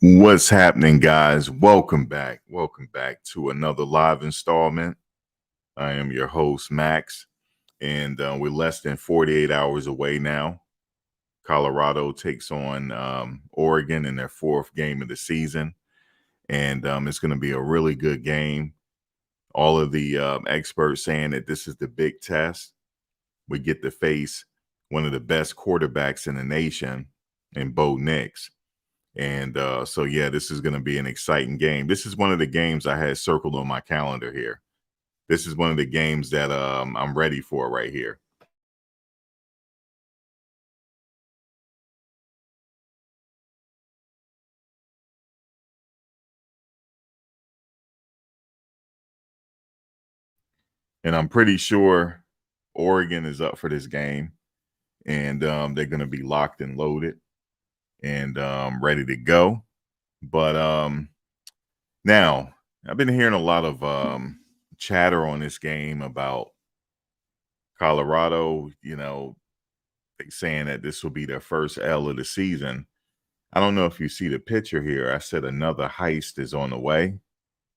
What's happening, guys? Welcome back. Welcome back to another live installment. I am your host, Max, and we're less than 48 hours away now. Colorado takes on Oregon in their fourth game of the season, and it's going to be a really good game. All of the experts saying that this is the big test. We get to face one of the best quarterbacks in the nation in Bo Nix. And so, yeah, this is going to be an exciting game. This is one of the games I had circled on my calendar here. This is one of the games that I'm ready for right here. And I'm pretty sure Oregon is up for this game. And they're going to be locked and loaded and ready to go. But now, I've been hearing a lot of chatter on this game about Colorado, saying that this will be their first L of the season. I don't know if you see the picture here. I said another heist is on the way.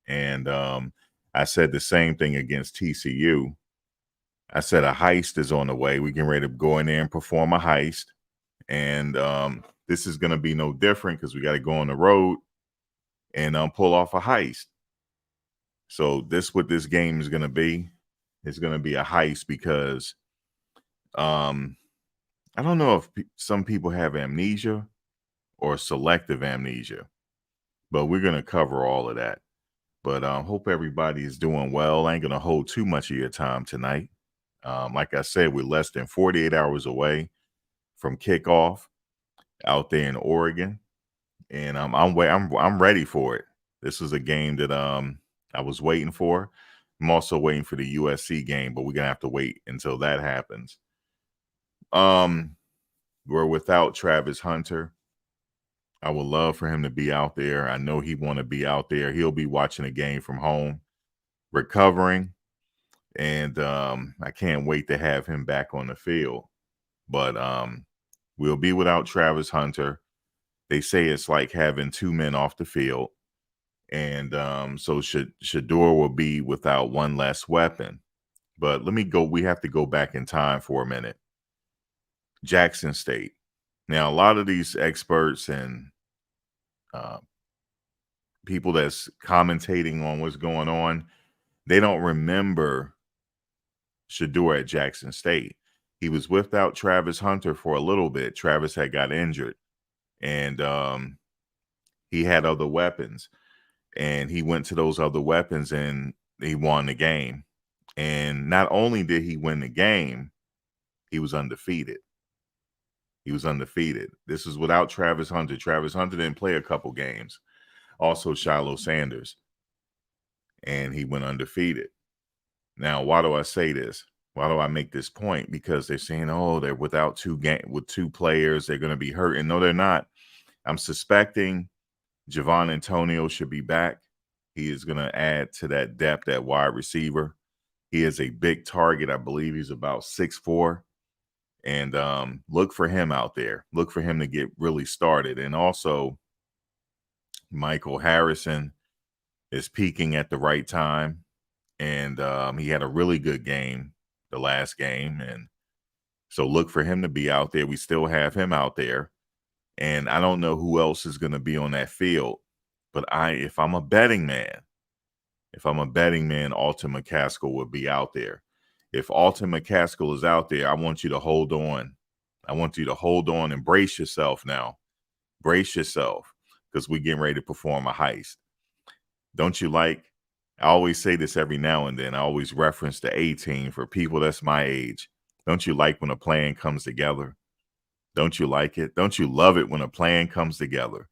And I said the same thing against TCU. I said a heist is on the way. We getting ready to go in there and perform a heist. And this is going to be no different because we got to go on the road and pull off a heist. So what this game is going to be. It's going to be a heist because I don't know if some people have amnesia or selective amnesia, but we're going to cover all of that. But I hope everybody is doing well. I ain't going to hold too much of your time tonight. Like I said, we're less than 48 hours away from kickoff out there in Oregon, and I'm ready for it. This is a game that I was waiting for. I'm also waiting for the USC game, but we're gonna have to wait until that happens. We're without Travis Hunter. I would love for him to be out there. I know he want to be out there. He'll be watching the game from home, recovering, and I can't wait to have him back on the field. But we'll be without Travis Hunter. They say it's like having two men off the field. And so Shedeur will be without one less weapon. But we have to go back in time for a minute. Jackson State. Now, a lot of these experts and people that's commentating on what's going on, they don't remember Shedeur at Jackson State. He was without Travis Hunter for a little bit. Travis had got injured, and he had other weapons. And he went to those other weapons, and he won the game. And not only did he win the game, he was undefeated. He was undefeated. This is without Travis Hunter. Travis Hunter didn't play a couple games. Also, Shedeur Sanders. And he went undefeated. Now, why do I say this? Why do I make this point? Because they're saying, oh, they're without with two players. They're going to be hurt. And no, they're not. I'm suspecting Javon Antonio should be back. He is going to add to that depth at wide receiver. He is a big target. I believe he's about 6'4". And look for him out there. Look for him to get really started. And also, Michael Harrison is peaking at the right time. And he had a really good game the last game. And so look for him to be out there. We still have him out there. And I don't know who else is going to be on that field. But if I'm a betting man, Alton McCaskill would be out there. If Alton McCaskill is out there, I want you to hold on. I want you to hold on and brace yourself now. Brace yourself, because we're getting ready to perform a heist. Don't you like? I always say this every now and then. I always reference the A-team for people that's my age. Don't you like when a plan comes together? Don't you like it? Don't you love it when a plan comes together?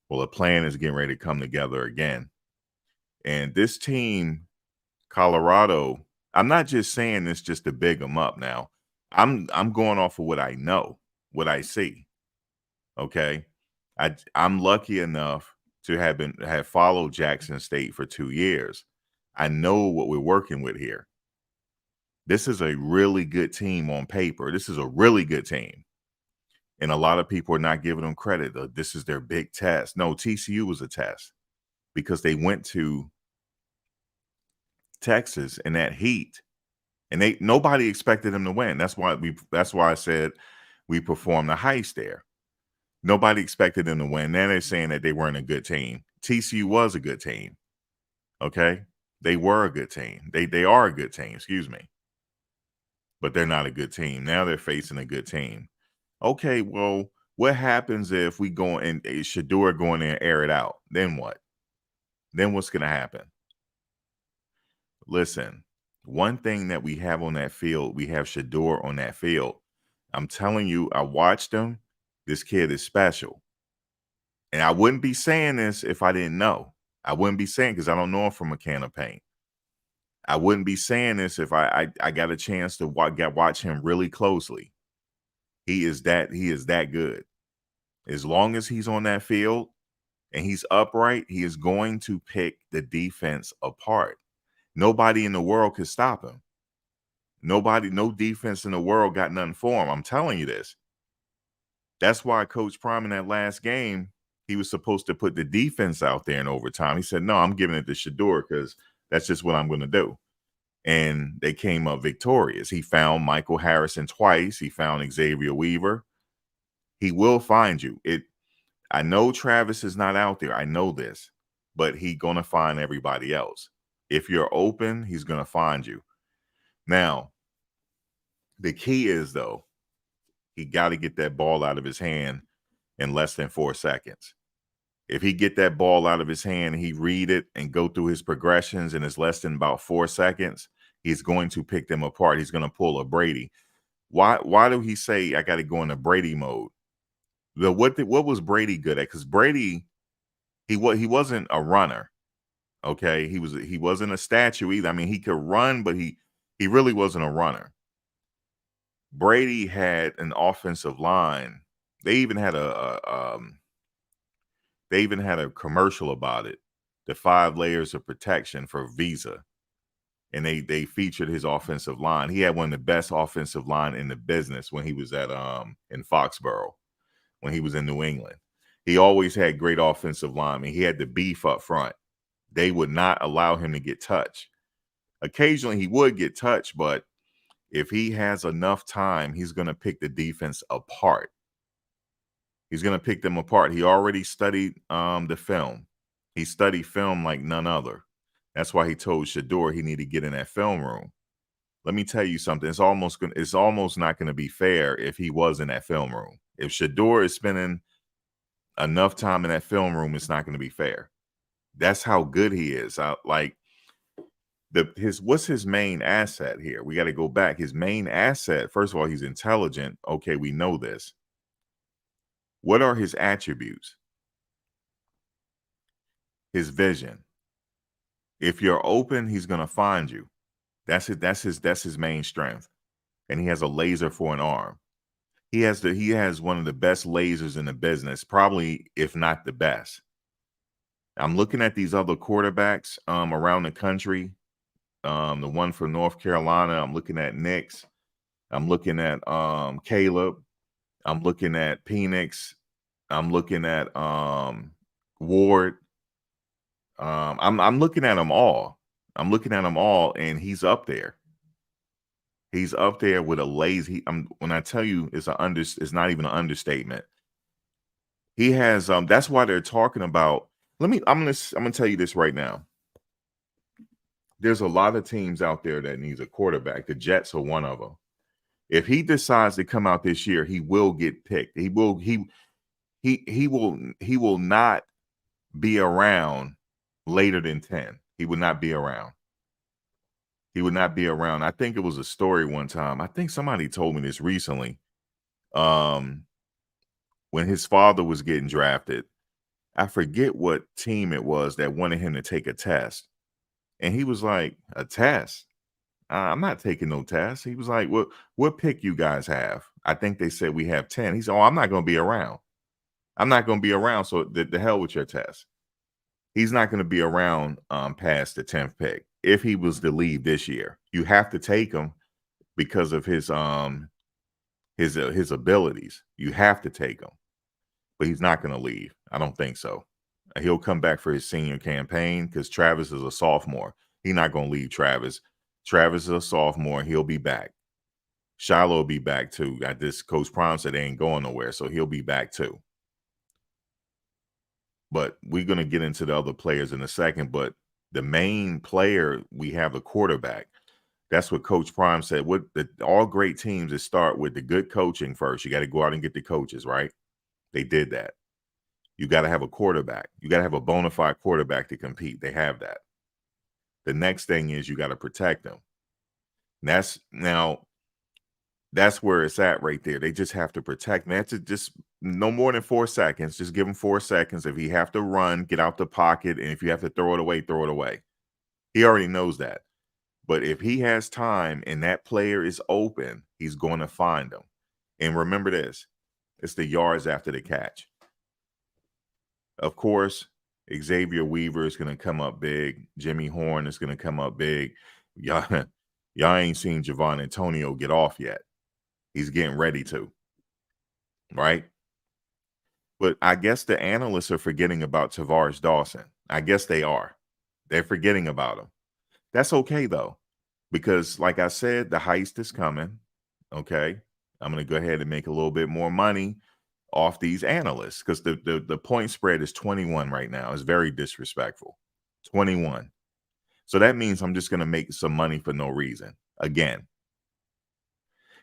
Well, a plan is getting ready to come together again. And this team, Colorado, I'm not just saying this just to big them up now. I'm going off of what I know, what I see. Okay. I'm lucky enough to have followed Jackson State for 2 years. I know what we're working with here. This is a really good team on paper. This is a really good team. And a lot of people are not giving them credit. This is their big test. No, TCU was a test because they went to Texas in that heat, and nobody expected them to win. That's why I said we performed the heist there. Nobody expected them to win. Now they're saying that they weren't a good team. TCU was a good team. Okay, they were a good team. They are a good team. Excuse me, but they're not a good team. Now they're facing a good team. Okay, well, what happens if we go and Shedeur go in there and air it out? Then what? Then what's going to happen? Listen, one thing that we have on that field, we have Shedeur on that field. I'm telling you, I watched him. This kid is special. And I wouldn't be saying this if I didn't know. I wouldn't be saying, because I don't know him from a can of paint. I wouldn't be saying this if I got a chance to watch him really closely. He is that good. As long as he's on that field and he's upright, he is going to pick the defense apart. Nobody in the world could stop him. No defense in the world got nothing for him. I'm telling you this. That's why Coach Prime in that last game, he was supposed to put the defense out there in overtime. He said, no, I'm giving it to Shedeur because that's just what I'm going to do. And they came up victorious. He found Michael Harrison twice. He found Xavier Weaver. He will find you. I know Travis is not out there. I know this, but he's going to find everybody else. If you're open, he's going to find you. Now, the key is, though, he got to get that ball out of his hand in less than 4 seconds. If he get that ball out of his hand, he read it and go through his progressions and it's less than about 4 seconds, he's going to pick them apart. He's going to pull a Brady. Why do he say I got to go into Brady mode? What was Brady good at? Because Brady, he wasn't a runner. Okay, he wasn't a statue either. I mean, he could run, but he really wasn't a runner. Brady had an offensive line. They even had a commercial about it, the 5 layers of protection for Visa, and they featured his offensive line. He had one of the best offensive line in the business when he was at in Foxborough, when he was in New England. He always had great offensive linemen. He had the beef up front. They would not allow him to get touched. Occasionally he would get touched, but if he has enough time, he's going to pick the defense apart. He's going to pick them apart. He already studied the film. He studied film like none other. That's why he told Shedeur he needed to get in that film room. Let me tell you something. It's almost not going to be fair if he was in that film room. If Shedeur is spending enough time in that film room, it's not going to be fair. That's how good he is. What's his main asset here? We got to go back. His main asset, first of all, he's intelligent. Okay, we know this. What are his attributes? His vision. If you're open, he's going to find you. That's his main strength. And he has a laser for an arm. He has one of the best lasers in the business, probably if not the best. I'm looking at these other quarterbacks around the country. The one from North Carolina, I'm looking at Nix. I'm looking at Caleb. I'm looking at Penix. I'm looking at Ward. I'm looking at them all. I'm looking at them all, and he's up there. He's up there with a lazy. When I tell you, it's not even an understatement. He has. That's why they're talking about. I'm gonna tell you this right now. There's a lot of teams out there that needs a quarterback. The Jets are one of them. If he decides to come out this year, he will get picked. He will not be around later than 10. He would not be around. He would not be around. I think it was a story one time. I think somebody told me this recently. When his father was getting drafted, I forget what team it was that wanted him to take a test. And he was like, a test? I'm not taking no test. He was like, what pick you guys have? I think they said we have 10. He said, oh, I'm not going to be around. I'm not going to be around. So the hell with your test. He's not going to be around past the 10th pick. If he was to leave this year, you have to take him because of his his abilities. You have to take him, but he's not going to leave. I don't think so. He'll come back for his senior campaign because Travis is a sophomore. He's not going to leave Travis. Travis is a sophomore. He'll be back. Shiloh will be back too. Got this Coach Prime said they ain't going nowhere, so he'll be back too. But we're going to get into the other players in a second. But the main player, we have a quarterback. That's what Coach Prime said. All great teams that start with the good coaching first. You got to go out and get the coaches, right? They did that. You got to have a quarterback. You got to have a bona fide quarterback to compete. They have that. The next thing is you got to protect them. That's where it's at right there. They just have to protect him. That's just no more than 4 seconds. Just give him 4 seconds. If he have to run, get out the pocket. And if you have to throw it away, throw it away. He already knows that. But if he has time and that player is open, he's going to find them. And remember this, it's the yards after the catch. Of course, Xavier Weaver is going to come up big. Jimmy Horn is going to come up big. Y'all ain't seen Javon Antonio get off yet. He's getting ready to, right? But I guess the analysts are forgetting about Tavares Dawson. I guess they are. They're forgetting about him. That's okay, though, because like I said, the heist is coming, okay? I'm going to go ahead and make a little bit more money off these analysts because the point spread is 21 right now. It's very disrespectful. 21. So that means I'm just going to make some money for no reason. Again,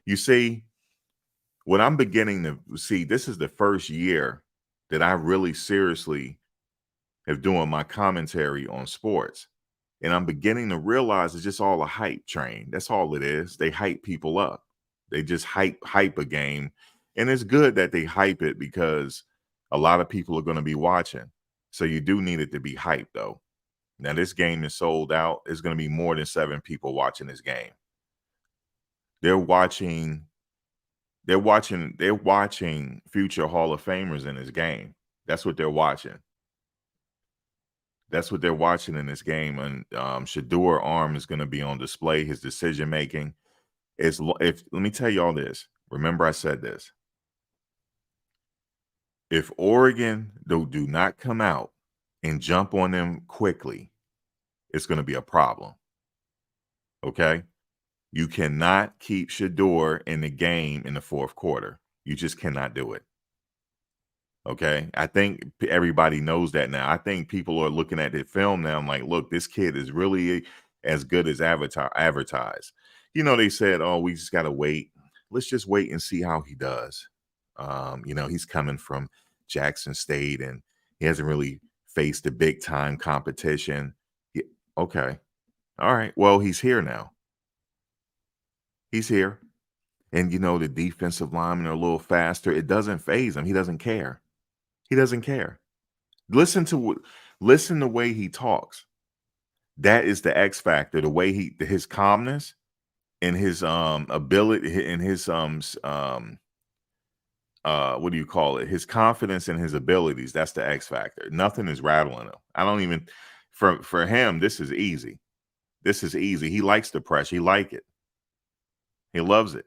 you see, what I'm beginning to see, this is the first year that I really seriously have doing my commentary on sports. And I'm beginning to realize it's just all a hype train. That's all it is. They hype people up. They just hype a game. And it's good that they hype it because a lot of people are going to be watching. So you do need it to be hyped, though. Now, this game is sold out. There's going to be more than 7 people watching this game. They're watching future Hall of Famers in this game. That's what they're watching. That's what they're watching in this game. And Shedeur arm is going to be on display. His decision making is. Let me tell you all this. Remember, I said this. If Oregon do not come out and jump on them quickly, it's going to be a problem. Okay, you cannot keep Shedeur in the game in the fourth quarter. You just cannot do it. Okay, I think everybody knows that now. I think people are looking at the film now. I'm like, look, this kid is really as good as advertised. You know, they said, oh, we just got to wait. Let's just wait and see how he does. He's coming from Jackson State and he hasn't really faced the big time competition. Okay. All right. Well, he's here now. He's here. And, the defensive linemen are a little faster. It doesn't faze him. He doesn't care. He doesn't care. Listen to the way he talks. That is the X factor. The way his calmness and his ability and his what do you call it? His confidence and his abilities. That's the X factor. Nothing is rattling him. I don't even for him. This is easy. This is easy. He likes the pressure. He like it. He loves it.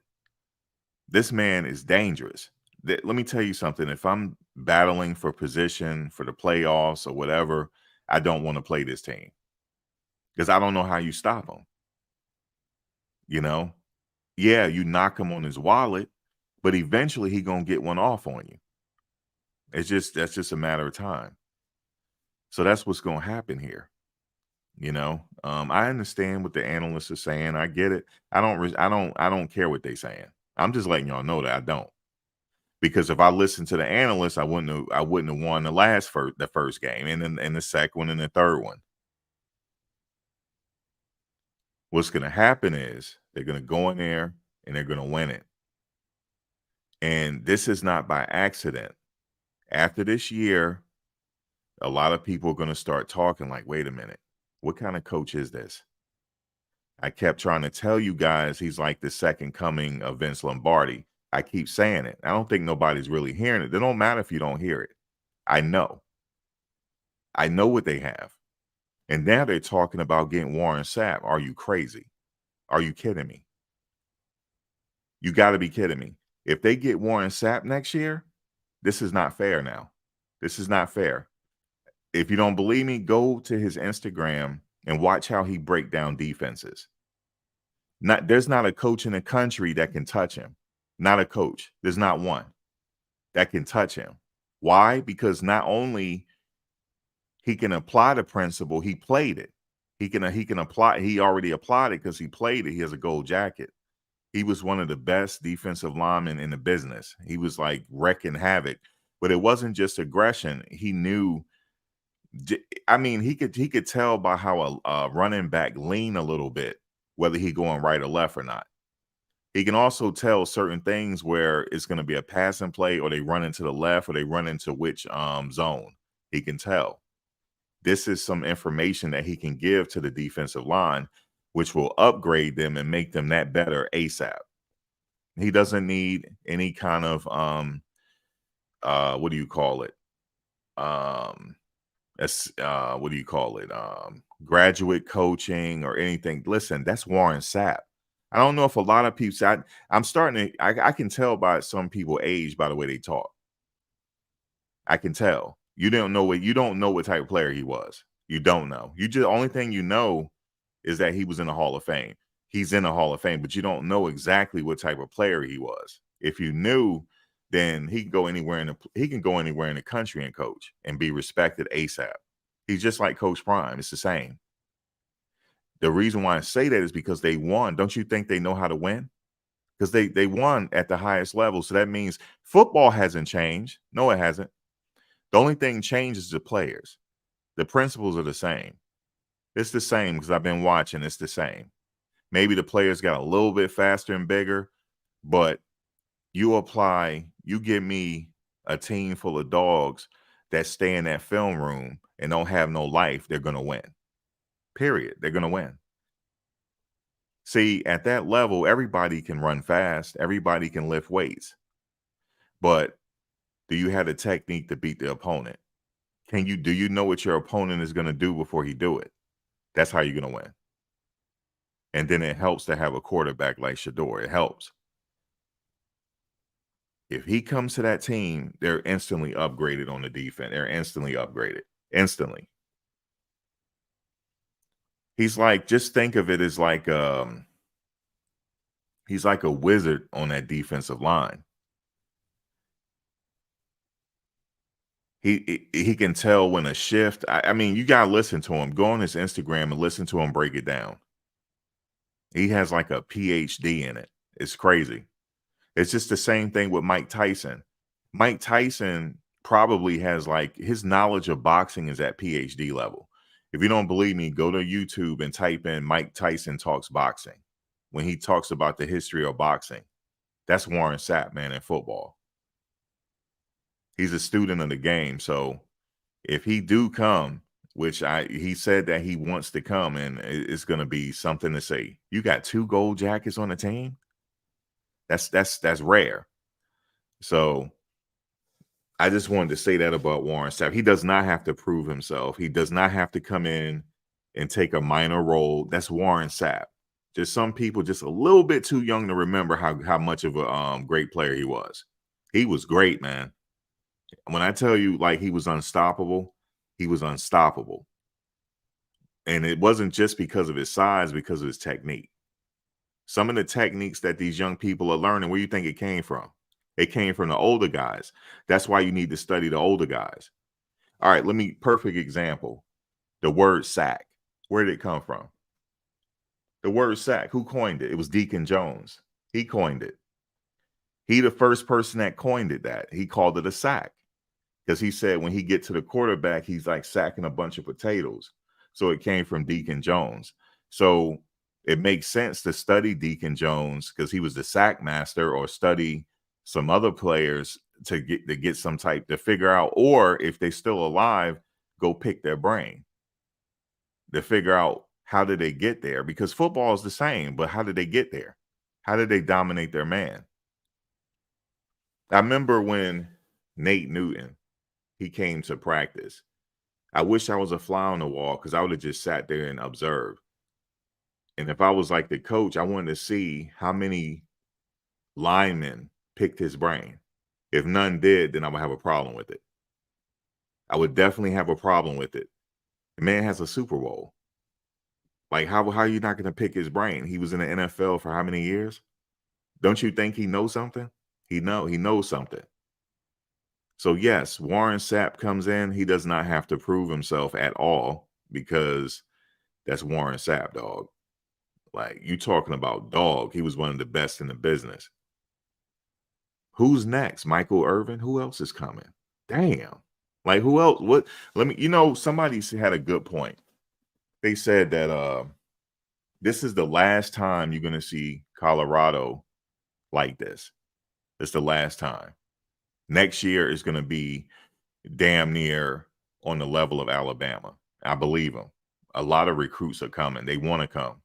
This man is dangerous. Let me tell you something. If I'm battling for position for the playoffs or whatever, I don't want to play this team because I don't know how you stop him. Yeah, you knock him on his wallet, but eventually he gonna get one off on you. That's just a matter of time. So that's what's gonna happen here. I understand what the analysts are saying. I get it. I don't care what they're saying. I'm just letting y'all know that I don't. Because if I listened to the analysts, I wouldn't have won the first game and then the second one and the third one. What's going to happen is they're going to go in there and they're going to win it. And this is not by accident. After this year, a lot of people are going to start talking like, wait a minute, what kind of coach is this? I kept trying to tell you guys he's like the second coming of Vince Lombardi. I keep saying it. I don't think nobody's really hearing it. It don't matter if you don't hear it. I know. I know what they have. And now they're talking about getting Warren Sapp. Are you crazy? Are you kidding me? You got to be kidding me. If they get Warren Sapp next year, this is not fair now. This is not fair. If you don't believe me, go to his Instagram and watch how he break down defenses. There's not a coach in the country that can touch him. Not a coach. There's not one that can touch him. Why? Because not only he can apply the principle, he played it. He can apply. He already applied it because he played it. He has a gold jacket. He was one of the best defensive linemen in the business. He was like wrecking havoc, but it wasn't just aggression. He knew. I mean, he could tell by how a running back lean a little bit, whether he going right or left or not. He can also tell certain things where it's going to be a passing play, or they run into the left, or they run into which zone. He can tell. This is some information that he can give to the defensive line, which will upgrade them and make them that better ASAP. He doesn't need any kind of what do you call it? What do you call it? Graduate coaching or anything. Listen, that's Warren Sapp. I don't know if a lot of people. I'm starting to. I can tell by some people age by the way they talk. I can tell. You don't know what type of player he was. You don't know. Only thing you know is that he was in the Hall of Fame. He's in the Hall of Fame, but you don't know exactly what type of player he was. If you knew, then he can go anywhere in the country and coach and be respected ASAP. He's just like Coach Prime. It's the same. The reason why I say that is because they won. Don't you think they know how to win? Because they won at the highest level. So that means football hasn't changed. No, it hasn't. The only thing changes is the players. The principles are the same. It's the same because I've been watching. It's the same. Maybe the players got a little bit faster and bigger, but you give me a team full of dogs that stay in that film room and don't have no life, they're going to win. Period. They're going to win. See, at that level, everybody can run fast. Everybody can lift weights. But do you have the technique to beat the opponent? Do you know what your opponent is going to do before he do it? That's how you're going to win. And then it helps to have a quarterback like Shedeur. It helps. If he comes to that team, they're instantly upgraded on the defense. They're instantly upgraded. Instantly. He's like, just think of it as like he's like a wizard on that defensive line. He can tell when a shift. I mean, you gotta listen to him. Go on his Instagram and listen to him break it down. He has like a PhD in it. It's crazy. It's just the same thing with Mike Tyson. Mike Tyson probably has like his knowledge of boxing is at PhD level. If you don't believe me, go to YouTube and type in Mike Tyson talks boxing. When he talks about the history of boxing, that's Warren Sapp, man, in football. He's a student of the game. So if he do come, which he said that he wants to come, and it's going to be something to say. You got 2 gold jackets on the team. That's rare. So I just wanted to say that about Warren Sapp. He does not have to prove himself. He does not have to come in and take a minor role. That's Warren Sapp. Just some people just a little bit too young to remember how much of a great player he was. He was great, man. When I tell you, like, he was unstoppable, he was unstoppable. And it wasn't just because of his size, because of his technique. Some of the techniques that these young people are learning, where do you think it came from? It came from the older guys. That's why you need to study the older guys. All right, perfect example. The word sack. Where did it come from? The word sack, who coined it? It was Deacon Jones. He coined it. He the first person that coined it that. He called it a sack. Because he said when he get to the quarterback, he's like sacking a bunch of potatoes. So it came from Deacon Jones. So it makes sense to study Deacon Jones because he was the sack master, or study some other players to get some type to figure out, or if they're still alive, go pick their brain to figure out how did they get there, because football is the same, but how did they get there? How did they dominate their man? I remember when Nate Newton, he came to practice. I wish I was a fly on the wall because I would have just sat there and observed. And if I was like the coach, I wanted to see how many linemen picked his brain. If none did, then I would have a problem with it. I would definitely have a problem with it. The man has a Super Bowl. Like, how are you not going to pick his brain? He was in the NFL for how many years? Don't you think he knows something? He knows something. So yes, Warren Sapp comes in. He does not have to prove himself at all because that's Warren Sapp, dog. Like, you talking about dog. He was one of the best in the business. Who's next? Michael Irvin? Who else is coming? Damn. Like, who else? What? Somebody had a good point. They said that this is the last time you're going to see Colorado like this. It's the last time. Next year is going to be damn near on the level of Alabama. I believe them. A lot of recruits are coming. They want to come.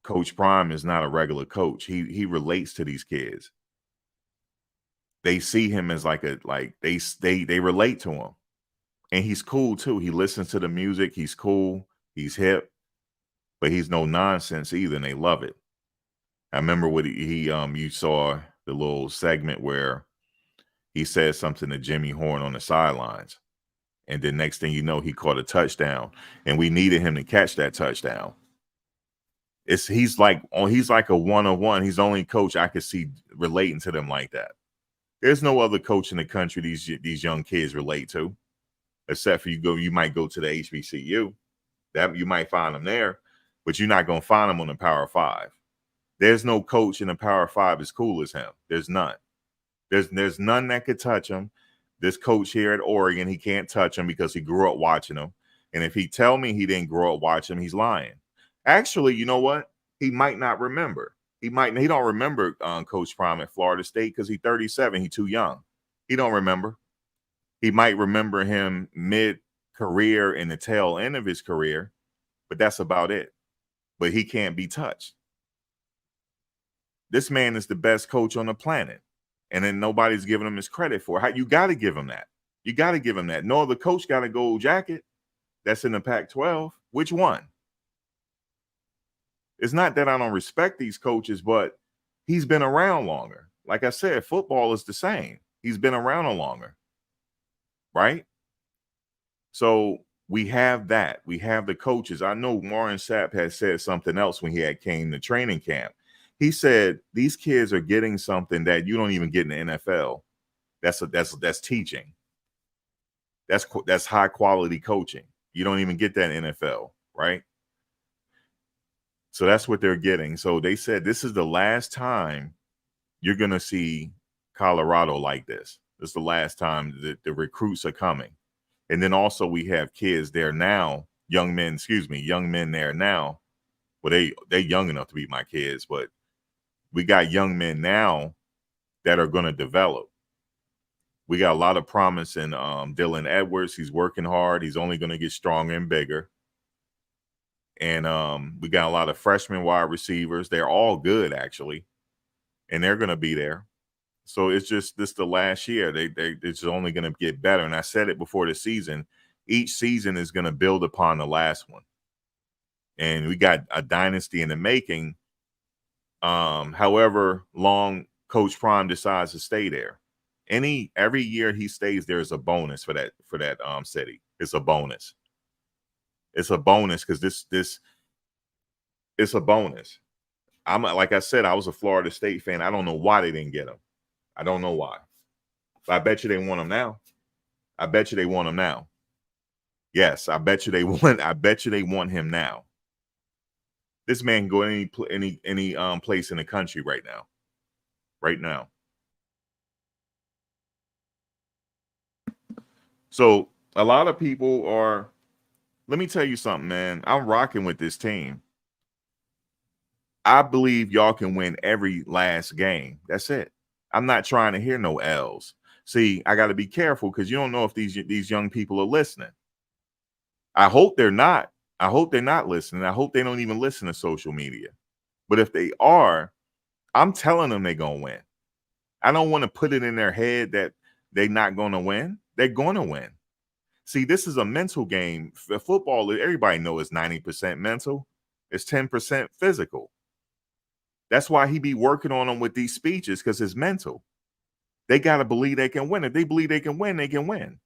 Coach Prime is not a regular coach. He relates to these kids. They see him as they relate to him. And he's cool too. He listens to the music. He's cool. He's hip. But he's no nonsense either, and they love it. I remember what you saw the little segment where he said something to Jimmy Horn on the sidelines. And then next thing you know, he caught a touchdown. And we needed him to catch that touchdown. He's like a one-on-one. He's the only coach I could see relating to them like that. There's no other coach in the country these young kids relate to, except for you might go to the HBCU. That you might find them there, but you're not gonna find them on the Power 5. There's no coach in the Power 5 as cool as him. There's none. There's none that could touch him. This coach here at Oregon, he can't touch him because he grew up watching him. And if he tell me he didn't grow up watching him, he's lying. Actually, you know what? He might not remember. He don't remember Coach Prime at Florida State because he's 37. He's too young. He don't remember. He might remember him mid-career in the tail end of his career, but that's about it. But he can't be touched. This man is the best coach on the planet. And then nobody's giving him his credit for it. You got to give him that. You got to give him that. No other coach got a gold jacket that's in the Pac-12. Which one? It's not that I don't respect these coaches, but he's been around longer. Like I said, football is the same. He's been around longer, right? So we have that. We have the coaches. I know Warren Sapp has said something else when he came to training camp. He said these kids are getting something that you don't even get in the NFL. That's teaching. That's high quality coaching. You don't even get that in the NFL, right? So that's what they're getting. So they said this is the last time you're going to see Colorado like this. This is the last time that the recruits are coming. And then also we have kids there now, young men there now. Well, they're young enough to be my kids, but we got young men now that are going to develop. We got a lot of promise in Dylan Edwards. He's working hard. He's only going to get stronger and bigger. And we got a lot of freshman wide receivers. They're all good, actually. And they're going to be there. So it's just this the last year. It's only going to get better. And I said it before the season. Each season is going to build upon the last one. And we got a dynasty in the making. However long Coach Prime decides to stay there. Every year he stays there is a bonus for that city. It's a bonus. It's a bonus because this it's a bonus. Like I said, I was a Florida State fan. I don't know why they didn't get him. I don't know why. But I bet you they want him now. I bet you they want him now. Yes, I bet you they want him now. This man can go any place in the country right now. Right now. So a lot of people are. Let me tell you something, man. I'm rocking with this team. I believe y'all can win every last game. That's it. I'm not trying to hear no L's. See, I got to be careful because you don't know if these young people are listening. I hope they're not. I hope they're not listening. I hope they don't even listen to social media. But if they are, I'm telling them they're going to win. I don't want to put it in their head that they're not going to win. They're going to win. See, this is a mental game. Football, everybody knows, is 90% mental. It's 10% physical. That's why he be working on them with these speeches, because it's mental. They got to believe they can win. If they believe they can win, they can win.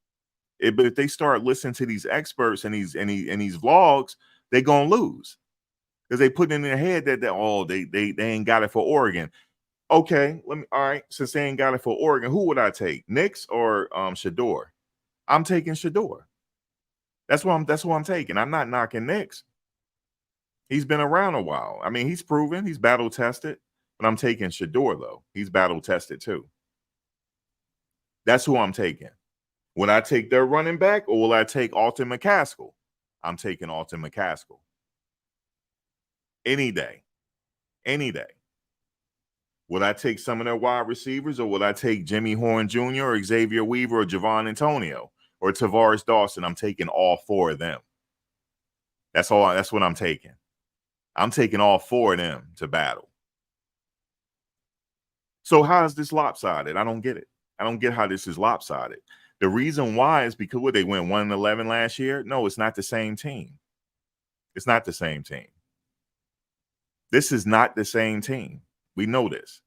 But if they start listening to these experts and these vlogs, they're gonna lose because they put in their head that they ain't got it for Oregon. Okay, let me. All right, since they ain't got it for Oregon, who would I take? Knicks or Shedeur? I'm taking Shedeur. That's what I'm taking. I'm not knocking Knicks. He's been around a while. I mean, he's proven, he's battle tested. But I'm taking Shedeur though. He's battle tested too. That's who I'm taking. Will I take their running back or will I take Alton McCaskill? I'm taking Alton McCaskill. Any day. Any day. Would I take some of their wide receivers or would I take Jimmy Horn Jr. or Xavier Weaver or Javon Antonio or Tavares Dawson? I'm taking all four of them. That's what I'm taking. I'm taking all four of them to battle. So how is this lopsided? I don't get it. I don't get how this is lopsided. The reason why is because they went 1-11 last year. No, it's not the same team. It's not the same team. This is not the same team. We know this.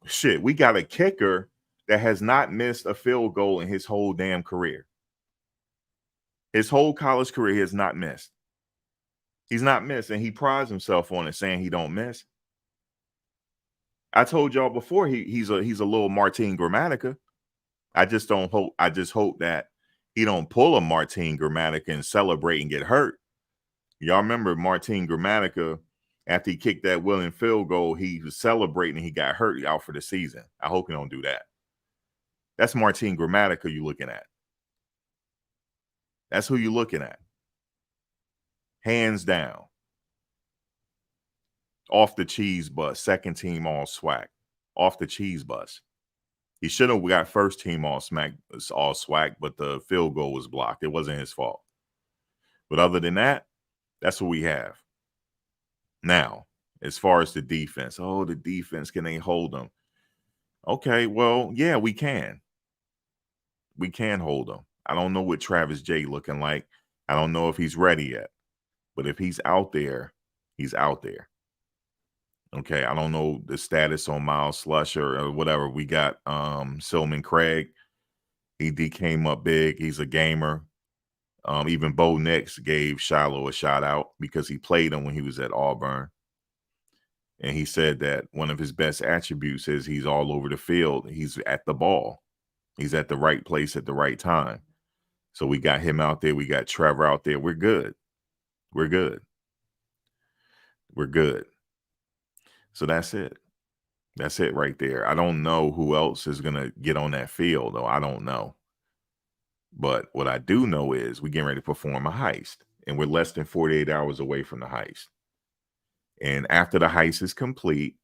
Shit, we got a kicker that has not missed a field goal in his whole damn career. His whole college career, he has not missed. He's not missed, and he prides himself on it, saying he don't miss. I told y'all before he's a little Martin Gramatica. I just hope that he don't pull a Martin Gramatica and celebrate and get hurt. Y'all remember Martin Gramatica, after he kicked that winning field goal, he was celebrating and he got hurt out for the season. I hope he don't do that. That's Martin Gramatica you looking at. That's who you looking at. Hands down. Off the cheese bus, second team all swag. Off the cheese bus. He should have got first team all swag, but the field goal was blocked. It wasn't his fault. But other than that, that's what we have. Now, as far as the defense, the defense, can they hold them? Okay, well, yeah, we can. We can hold them. I don't know what Travis J looking like. I don't know if he's ready yet. But if he's out there, he's out there. Okay, I don't know the status on Miles Slusher or whatever. We got Silman Craig. He came up big. He's a gamer. Even Bo Nix gave Shiloh a shout out because he played him when he was at Auburn. And he said that one of his best attributes is he's all over the field. He's at the ball. He's at the right place at the right time. So we got him out there. We got Trevor out there. We're good. We're good. We're good. So that's it. That's it right there. I don't know who else is going to get on that field, though. I don't know. But what I do know is we're getting ready to perform a heist. And we're less than 48 hours away from the heist. And after the heist is complete,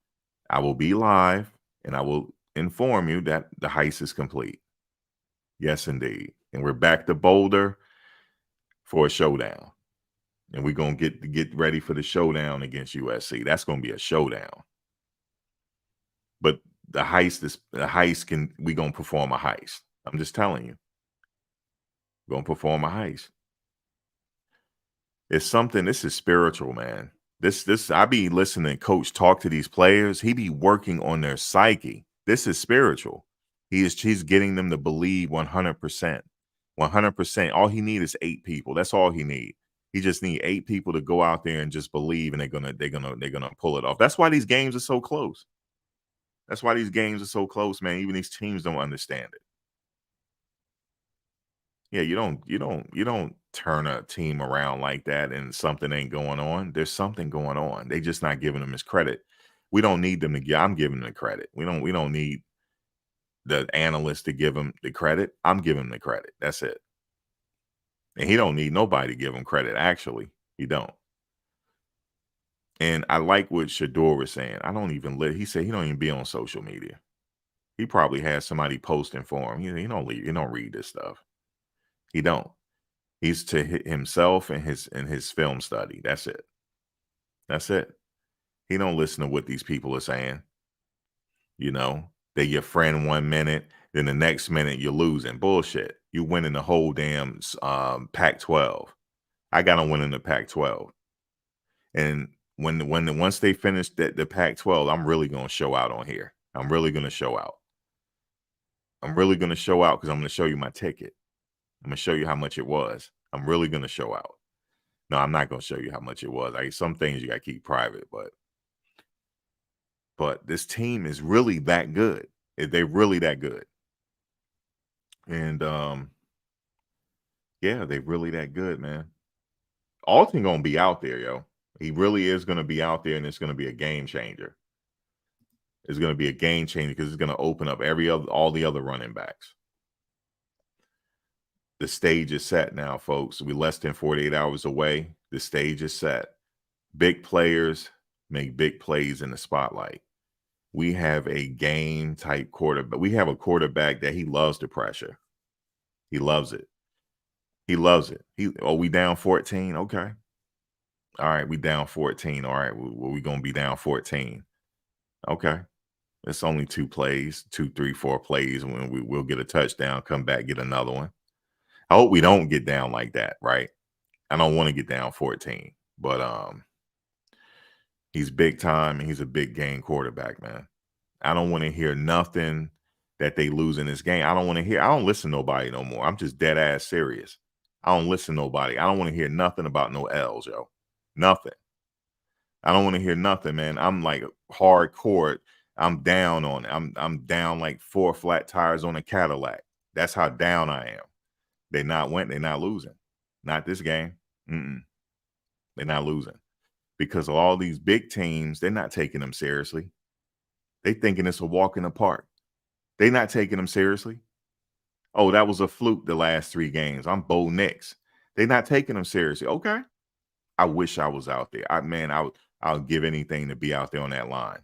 I will be live and I will inform you that the heist is complete. Yes, indeed. And we're back to Boulder for a showdown. And we're going to get ready for the showdown against USC. That's going to be a showdown. But we're going to perform a heist. I'm just telling you. We're going to perform a heist. It's something, this is spiritual, man. This I be listening to Coach talk to these players. He be working on their psyche. This is spiritual. He's getting them to believe 100%. 100%. All he needs is 8 people. That's all he needs. He just need 8 people to go out there and just believe, and they're gonna pull it off. That's why these games are so close. That's why these games are so close, man. Even these teams don't understand it. Yeah, you don't turn a team around like that and something ain't going on. There's something going on. They just not giving them his credit. We don't need them to give. I'm giving them the credit. We don't need the analyst to give him the credit. I'm giving him the credit. That's it. And he don't need nobody to give him credit. Actually, he don't. And I like what Shedeur was saying. He said he don't even be on social media. He probably has somebody posting for him. He don't read this stuff. He don't. He's to himself and his film study. That's it. That's it. He don't listen to what these people are saying. You know, they're your friend 1 minute, then the next minute you're losing. Bullshit. You winning the whole damn Pac-12. I got to win in the Pac-12. And once they finish the Pac-12, I'm really gonna show out on here. I'm really going to show out. I'm really going to show out because I'm going to show you my ticket. I'm going to show you how much it was. I'm really going to show out. No, I'm not going to show you how much it was. Some things you got to keep private, but this team is really that good. They're really that good. And yeah, they really that good, man. Alton gonna be out there, yo. He really is gonna be out there, and it's gonna be a game changer. It's gonna be a game changer because it's gonna open up all the other running backs. The stage is set now, folks. We're less than 48 hours away. The stage is set. Big players make big plays in the spotlight. We have a game type quarterback. We have a quarterback that he loves the pressure. He loves it. He loves it. We down 14? Okay. All right, we down 14. All right, we gonna be down 14. Okay. It's only 2 plays, 2, 3, 4 plays, when we'll get a touchdown, come back, get another one. I hope we don't get down like that, right? I don't want to get down 14, but he's big time and he's a big game quarterback, man. I don't want to hear nothing that they lose in this game. I don't listen to nobody no more. I'm just dead ass serious. I don't listen to nobody. I don't want to hear nothing about no L's, yo. Nothing. I don't want to hear nothing, man. I'm like hardcore. I'm down on it. I'm down like 4 flat tires on a Cadillac. That's how down I am. They're not losing. Not this game. They're not losing. Because of all these big teams, they're not taking them seriously. They thinking it's a walk in the park. They're not taking them seriously. Oh, that was a fluke the last 3 games. I'm Bo Nix. They're not taking them seriously. Okay. I wish I was out there. I'll give anything to be out there on that line.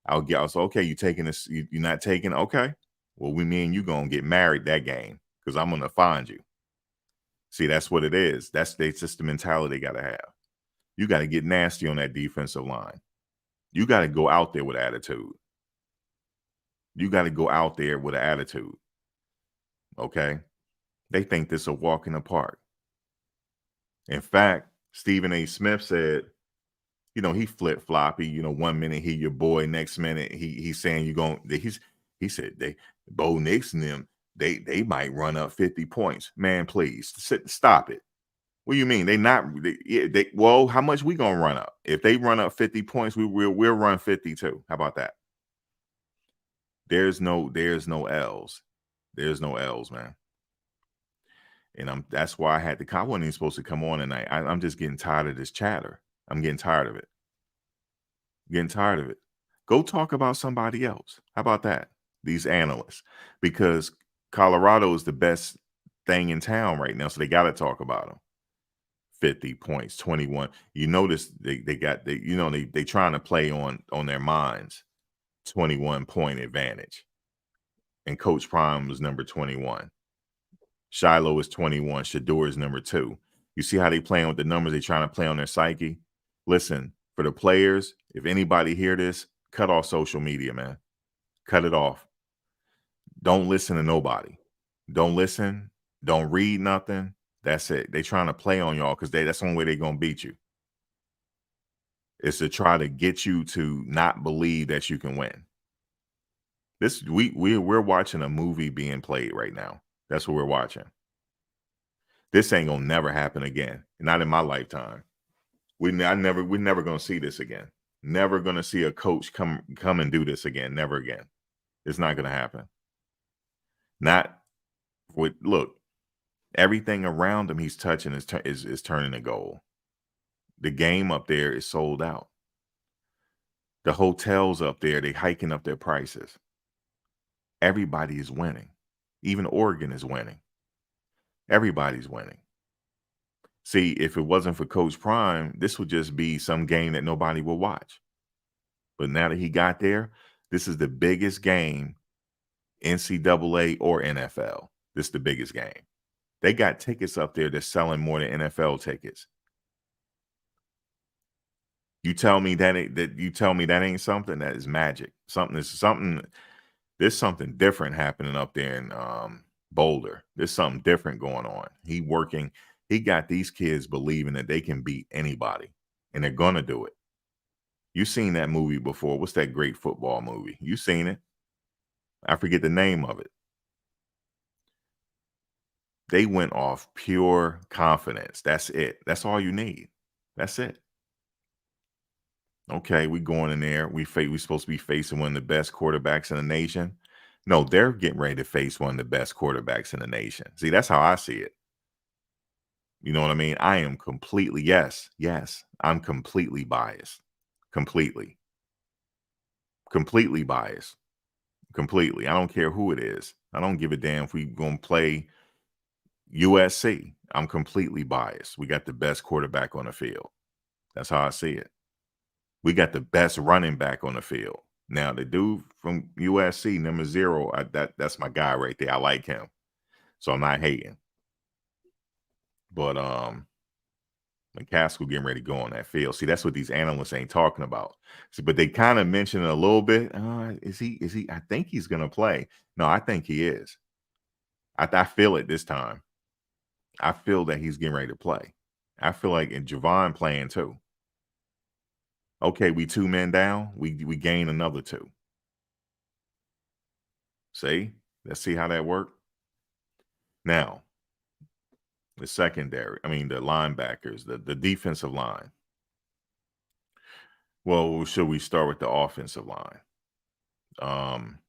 I'll say, okay, you taking this, you're not taking, okay. Well, me and you gonna get married that game because I'm gonna find you. See, that's what it is. That's just the mentality they gotta have. You gotta get nasty on that defensive line. You gotta go out there with attitude. You gotta go out there with an attitude. Okay. They think this is a walk in the park. In fact, Stephen A. Smith said, he flip floppy. 1 minute he your boy, next minute he's saying he said Bo Nix and them they might run up 50 points. Man, please stop it. What do you mean? How much we gonna run up? If they run up 50 points, we'll run 52. How about that? There's no L's. There's no L's, man. And that's why I wasn't even supposed to come on tonight. I'm just getting tired of this chatter. I'm getting tired of it. Go talk about somebody else. How about that? These analysts, because Colorado is the best thing in town right now, so they got to talk about them. 50 points, 21. You notice they trying to play on their minds. 21-point advantage, and Coach Prime was number 21. Shiloh is 21. Shedeur is number 2. You see how they playing with the numbers? They trying to play on their psyche. Listen, for the players, if anybody hear this, cut off social media, man. Cut it off. Don't listen to nobody. Don't listen. Don't read nothing. That's it. They trying to play on y'all because that's the only way they're gonna beat you. Is to try to get you to not believe that you can win. We're watching a movie being played right now. That's what we're watching. This ain't gonna never happen again. Not in my lifetime. We're never gonna see this again. Never gonna see a coach come and do this again. Never again. It's not gonna happen. Not with look. Everything around him he's touching is turning to gold. The game up there is sold out. The hotels up there, they hiking up their prices. Everybody is winning. Even Oregon is winning. Everybody's winning. See, if it wasn't for Coach Prime, this would just be some game that nobody will watch. But now that he got there, this is the biggest game, NCAA or NFL. This is the biggest game. They got tickets up there that's selling more than NFL tickets. You tell me that ain't something that is magic. There's something different happening up there in Boulder. There's something different going on. He got these kids believing that they can beat anybody, and they're gonna do it. You seen that movie before. What's that great football movie? You seen it. I forget the name of it. They went off pure confidence. That's it. That's all you need. That's it. Okay, we going in there. We supposed to be facing one of the best quarterbacks in the nation. No, they're getting ready to face one of the best quarterbacks in the nation. See, that's how I see it. You know what I mean? I am completely yes, I'm completely biased. Completely. Completely biased. Completely. I don't care who it is. I don't give a damn if we going to play USC. I'm completely biased. We got the best quarterback on the field. That's how I see it. We got the best running back on the field. Now, the dude from USC, number 0, that's my guy right there. I like him. So I'm not hating. But McCaskill getting ready to go on that field. See, that's what these analysts ain't talking about. See, but they kind of mentioned it a little bit. Is he? I think he's gonna play. No, I think he is. I feel it this time. I feel that he's getting ready to play. I feel like and Javon playing too. Okay, we 2 men down. We gain another 2. See? Let's see how that worked. Now, the secondary, I mean the linebackers, the defensive line. Well, should we start with the offensive line? Um,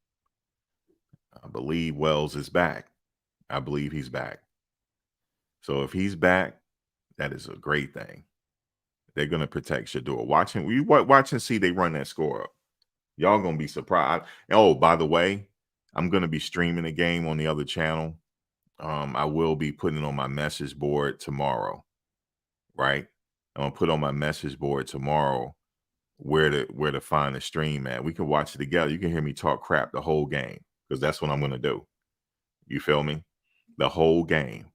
I believe Wells is back. I believe he's back. So if he's back, that is a great thing. They're gonna protect Shedeur. Watch and see they run that score up. Y'all gonna be surprised. Oh, by the way, I'm gonna be streaming the game on the other channel. I will be putting it on my message board tomorrow. Right? I'm gonna put on my message board tomorrow where to find the stream at. We can watch it together. You can hear me talk crap the whole game because that's what I'm gonna do. You feel me? The whole game.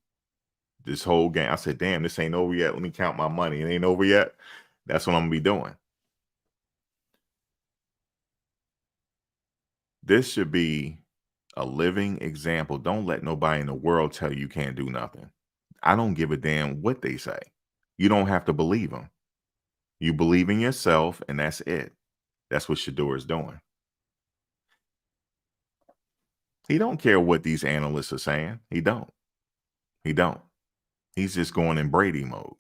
This whole game. I said, damn, this ain't over yet. Let me count my money. It ain't over yet. That's what I'm gonna be doing. This should be a living example. Don't let nobody in the world tell you can't do nothing. I don't give a damn what they say. You don't have to believe them. You believe in yourself, and that's it. That's what Shedeur is doing. He don't care what these analysts are saying. He don't. He don't. He's just going in Brady mode.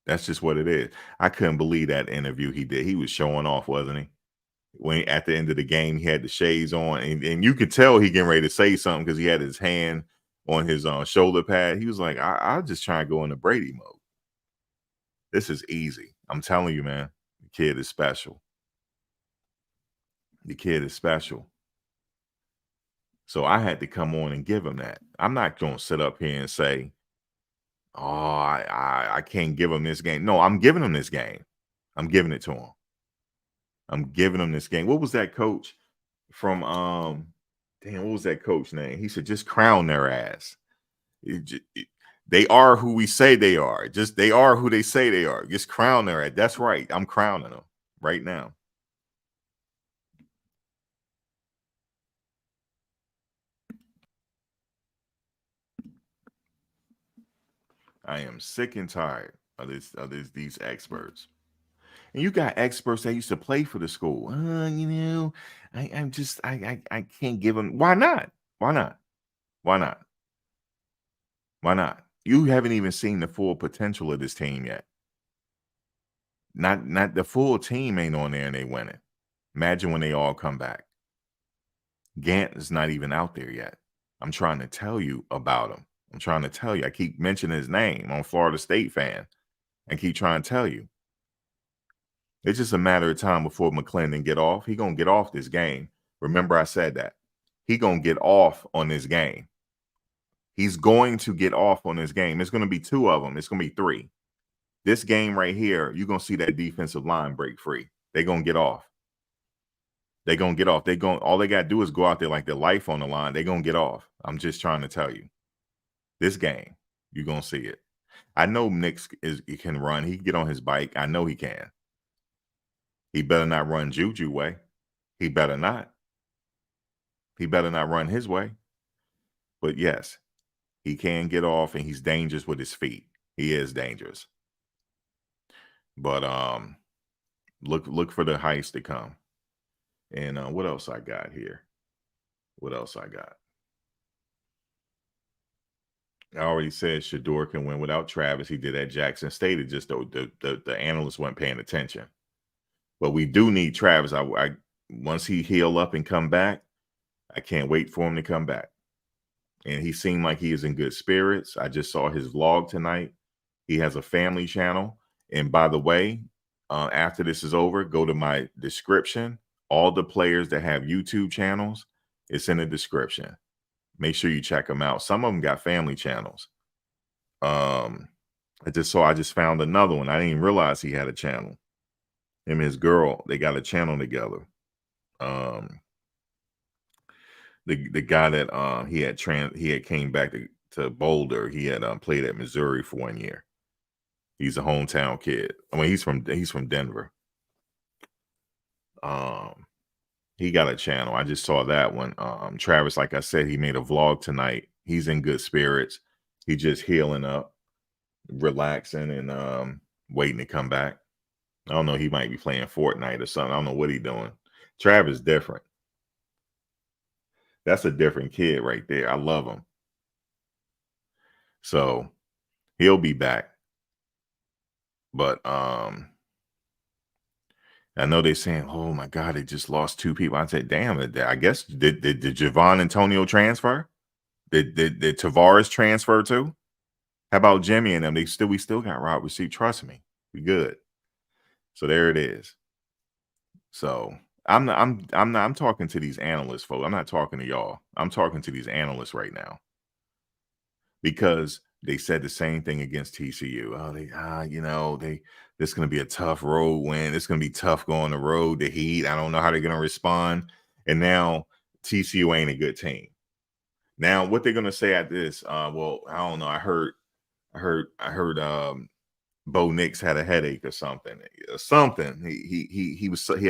That's just what it is. I couldn't believe that interview he did. He was showing off, wasn't he? When at the end of the game, he had the shades on, and you could tell he getting ready to say something because he had his hand on his shoulder pad. He was like, I'll just try and go into Brady mode. This is easy. I'm telling you, man. The kid is special. The kid is special. So I had to come on and give him that. I'm not going to sit up here and say, oh, I can't give him this game. No, I'm giving him this game. I'm giving it to him. I'm giving him this game. What was that coach from damn, what was that coach name? He said, just crown their ass. They are who we say they are. Just they are who they say they are. Just crown their ass. That's right. I'm crowning them right now. I am sick and tired of these experts. And you got experts that used to play for the school. I'm just I can't give them. Why not? Why not? Why not? Why not? You haven't even seen the full potential of this team yet. Not the full team ain't on there and they winning. Imagine when they all come back. Gant is not even out there yet. I'm trying to tell you about him. I'm trying to tell you. I keep mentioning his name. I'm a Florida State fan. I keep trying to tell you. It's just a matter of time before McClendon get off. He gonna get off this game. Remember, I said that. He gonna get off on this game. He's going to get off on this game. It's gonna be 2 of them. It's gonna be 3. This game right here, you're gonna see that defensive line break free. They're gonna get off. They're gonna get off. All they gotta do is go out there like their life on the line. They're gonna get off. I'm just trying to tell you. This game, you're gonna see it. I know he can run. He can get on his bike. I know he can. He better not run Juju way. He better not. He better not run his way. But yes, he can get off and he's dangerous with his feet. He is dangerous. But Look for the heist to come. And what else I got here? What else I got? I already said Shedeur can win without Travis. He did at Jackson State. It just the analysts weren't paying attention. But we do need Travis. I once he heal up and come back, I can't wait for him to come back. And he seemed like he is in good spirits. I just saw his vlog tonight. He has a family channel. And by the way, after this is over, go to my description. All the players that have YouTube channels, it's in the description. Make sure you check them out. Some of them got family channels. I just found another one. I didn't even realize he had a channel. Him and his girl, they got a channel together. The guy that he had came back to Boulder. He had played at Missouri for 1 year. He's a hometown kid. I mean, he's from Denver. He got a channel. I just saw that one. Travis, like I said, he made a vlog tonight. He's in good spirits. He just healing up, relaxing, and waiting to come back. I don't know. He might be playing Fortnite or something. I don't know what he's doing. Travis different. That's a different kid right there. I love him. So he'll be back. But I know they're saying, "Oh my God, they just lost 2 people." I said, "Damn it! I guess did Javon Antonio transfer? Did Tavares transfer too? How about Jimmy and them? We still got Rob receipt. Trust me, we good." So there it is. So I'm talking to these analysts, folks. I'm not talking to y'all. I'm talking to these analysts right now because they said the same thing against TCU. Oh, this is going to be a tough road win. It's going to be tough going the road. The Heat. I don't know how they're going to respond. And now TCU ain't a good team. Now what they're going to say at this? Well, I don't know. I heard Bo Nix had a headache or something. He had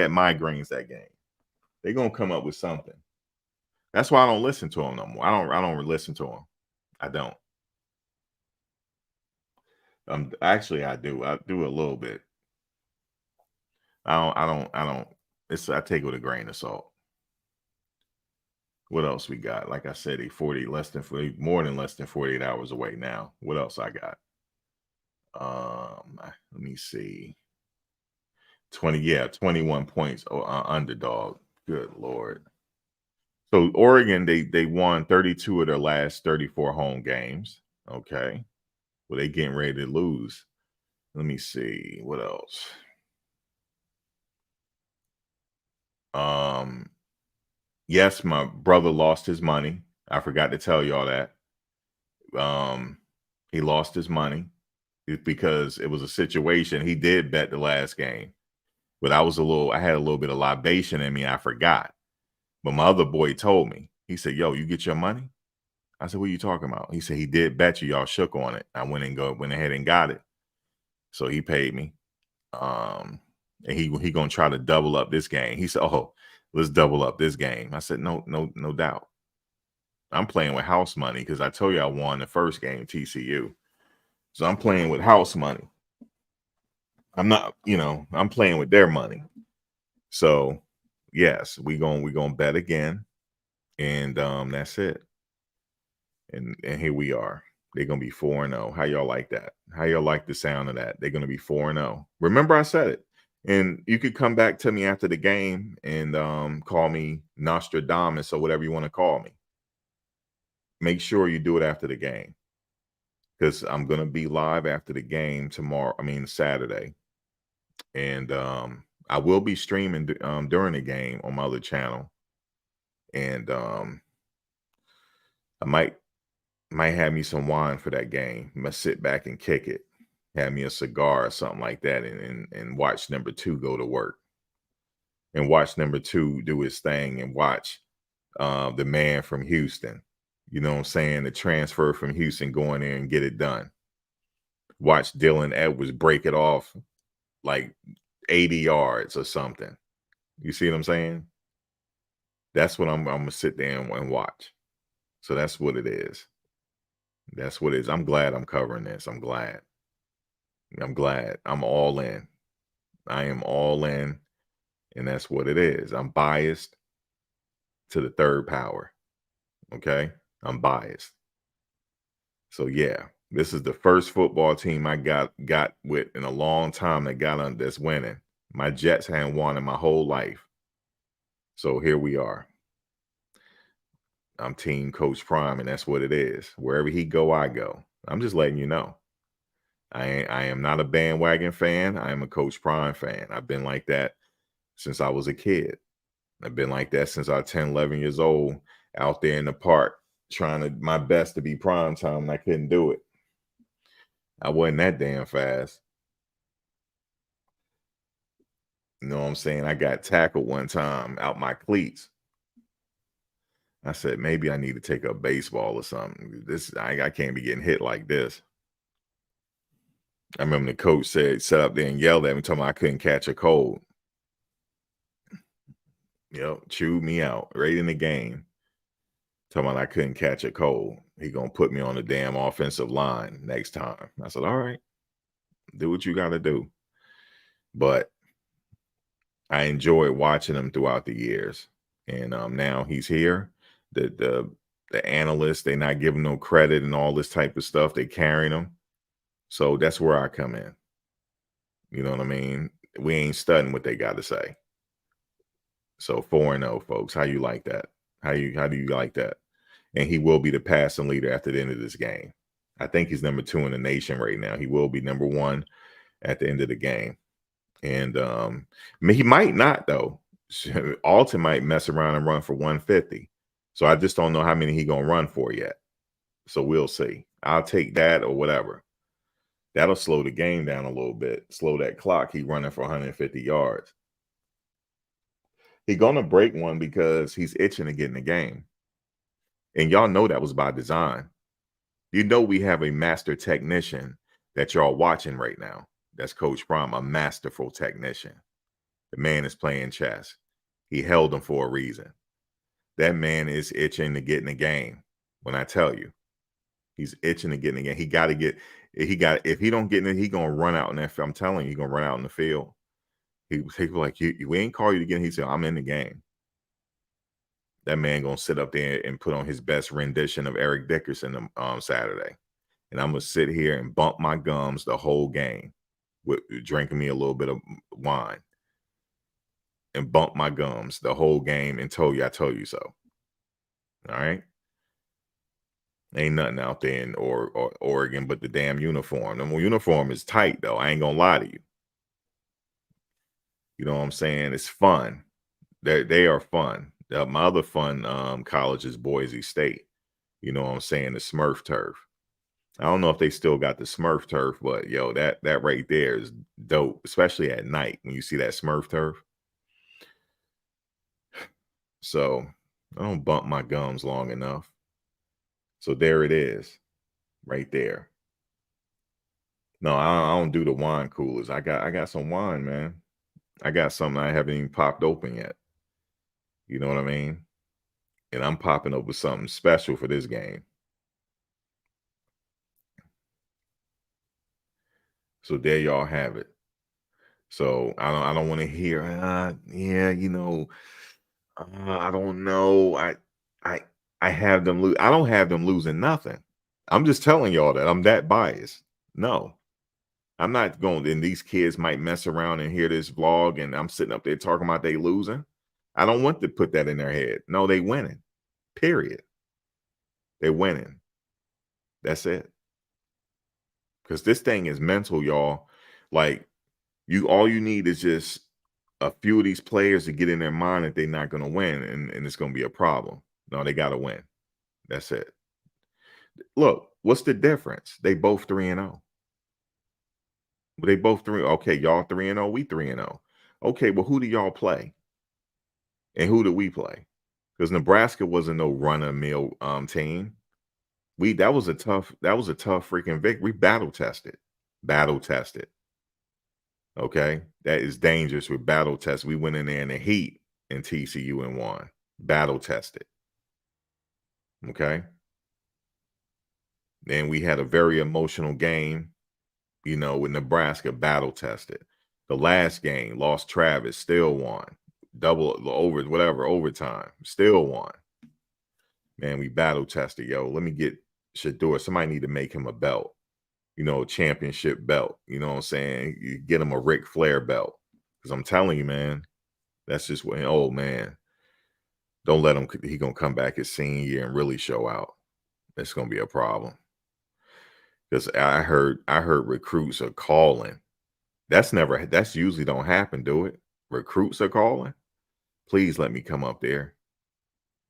migraines that game. They're gonna come up with something. That's why I don't listen to him no more. I don't listen to him. I don't. Actually, I do. I do a little bit. I don't. I take it with a grain of salt. What else we got? Like I said, more than less than 48 hours away now. What else I got? Let me see. 21 points underdog. Good Lord. So Oregon, they won 32 of their last 34 home games. Okay. Well, they getting ready to lose. Let me see. What else? Yes, my brother lost his money. I forgot to tell y'all that. He lost his money because it was a situation. He did bet the last game, but I had a little bit of libation in me. I forgot. But my other boy told me. He said, "Yo, you get your money?" I said, "What are you talking about?" He said, "He did bet you. Y'all shook on it." I went ahead and got it. So he paid me. And he gonna try to double up this game. He said, "Oh, let's double up this game." I said, "No doubt. I'm playing with house money because I told you I won the first game, TCU. So I'm playing with house money. I'm not, I'm playing with their money. So yes, we gonna bet again, and that's it. And here we are. They're gonna be 4-0. How y'all like that? How y'all like the sound of that? They're gonna be 4-0. Remember, I said it. And you could come back to me after the game and call me Nostradamus or whatever you want to call me. Make sure you do it after the game, because I'm gonna be live after the game tomorrow. Saturday, and I will be streaming during the game on my other channel, and I might have me some wine for that game. I'm gonna sit back and kick it, have me a cigar or something like that, and watch number 2 go to work, and watch number 2 do his thing, and watch the man from Houston, you know what I'm saying, the transfer from Houston, go in there and get it done. Watch Dylan Edwards break it off like 80 yards or something. You see what I'm saying? That's what I'm gonna sit there and watch. So that's what it is. That's what it is. I'm glad I'm covering this. I'm glad. I'm all in. I am all in, and that's what it is. I'm biased to the third power. Okay. I'm biased. So yeah, this is the first football team I got with in a long time that got on that's winning. My Jets hadn't won in my whole life. So here we are. I'm team Coach Prime, and that's what it is. Wherever he go, I go. I'm just letting you know. I am not a bandwagon fan. I am a Coach Prime fan. I've been like that since I was a kid. I've been like that since I was 10, 11 years old, out there in the park, trying to my best to be prime time, and I couldn't do it. I wasn't that damn fast. You know what I'm saying? I got tackled one time out my cleats. I said, maybe I need to take up baseball or something. I can't be getting hit like this. I remember the coach sat up there and yelled at me, told me I couldn't catch a cold. Yep, chewed me out right in the game. Told me I couldn't catch a cold. He gonna put me on the damn offensive line next time. I said, all right, do what you gotta do. But I enjoyed watching him throughout the years. And now he's here. The analysts, they're not giving no credit and all this type of stuff. They carrying him. So that's where I come in. You know what I mean? We ain't studying what they got to say. So 4-0, folks. How you like that? How do you like that? And he will be the passing leader after the end of this game. I think he's number 2 in the nation right now. He will be number 1 at the end of the game. And he might not though. Alton might mess around and run for 150. So I just don't know how many he gonna run for yet. So we'll see. I'll take that or whatever. That'll slow the game down a little bit. Slow that clock. He running for 150 yards. He gonna break one because he's itching to get in the game. And y'all know that was by design. You know we have a master technician that y'all watching right now. That's Coach Prime, a masterful technician. The man is playing chess. He held him for a reason. That man is itching to get in the game. When I tell you, he's itching to get in the game. If he don't get in it, he gonna run out in that. I'm telling you, he gonna run out in the field. He like, we ain't call you to get in. He said, I'm in the game. That man gonna sit up there and put on his best rendition of Eric Dickerson Saturday. And I'm gonna sit here and bump my gums the whole game with drinking me a little bit of wine and bump my gums the whole game and told you I told you so. All right. Ain't nothing out there in Oregon but the damn uniform. The uniform is tight though. I ain't gonna lie to you. You know what I'm saying? It's fun. They are fun. My other fun college is Boise State. You know what I'm saying? The Smurf turf. I don't know if they still got the Smurf turf, but yo, that right there is dope, especially at night when you see that Smurf turf. So I don't bump my gums long enough. So there it is, right there. No, I don't do the wine coolers. I got some wine, man. I got something I haven't even popped open yet. You know what I mean? And I'm popping open something special for this game. So there y'all have it. So I don't want to hear, yeah, I don't know. I I have them lose. I don't have them losing nothing. I'm just telling y'all that I'm that biased. No, I'm not going. And these kids might mess around and hear this vlog, and I'm sitting up there talking about they losing. I don't want to put that in their head. No, they winning. Period. They winning. That's it. Because this thing is mental, y'all. Like all you need is just a few of these players to get in their mind that they're not going to win, and it's going to be a problem. No, they got to win. That's it. Look, what's the difference? They both 3-0. They both 3. Okay, y'all 3-0, we 3-0. Okay, well, who do y'all play? And who do we play? Because Nebraska wasn't no run-of-the-mill team. That was a tough freaking victory. We battle tested. Battle tested. Okay. That is dangerous with battle test. We went in there in the heat in TCU and won. Battle tested. Okay. Then we had a very emotional game, with Nebraska, battle tested. The last game, lost Travis, still won. Double over, whatever, overtime, still won. Man, we battle tested, yo. Let me get Shedeur. Somebody need to make him a belt, championship belt. You know what I'm saying? You get him a Ric Flair belt. Because I'm telling you, man, that's just what, oh man. Don't let him, he gonna come back his senior year and really show out. That's gonna be a problem. Because I heard recruits are calling. That's usually don't happen, do it? Recruits are calling. Please let me come up there.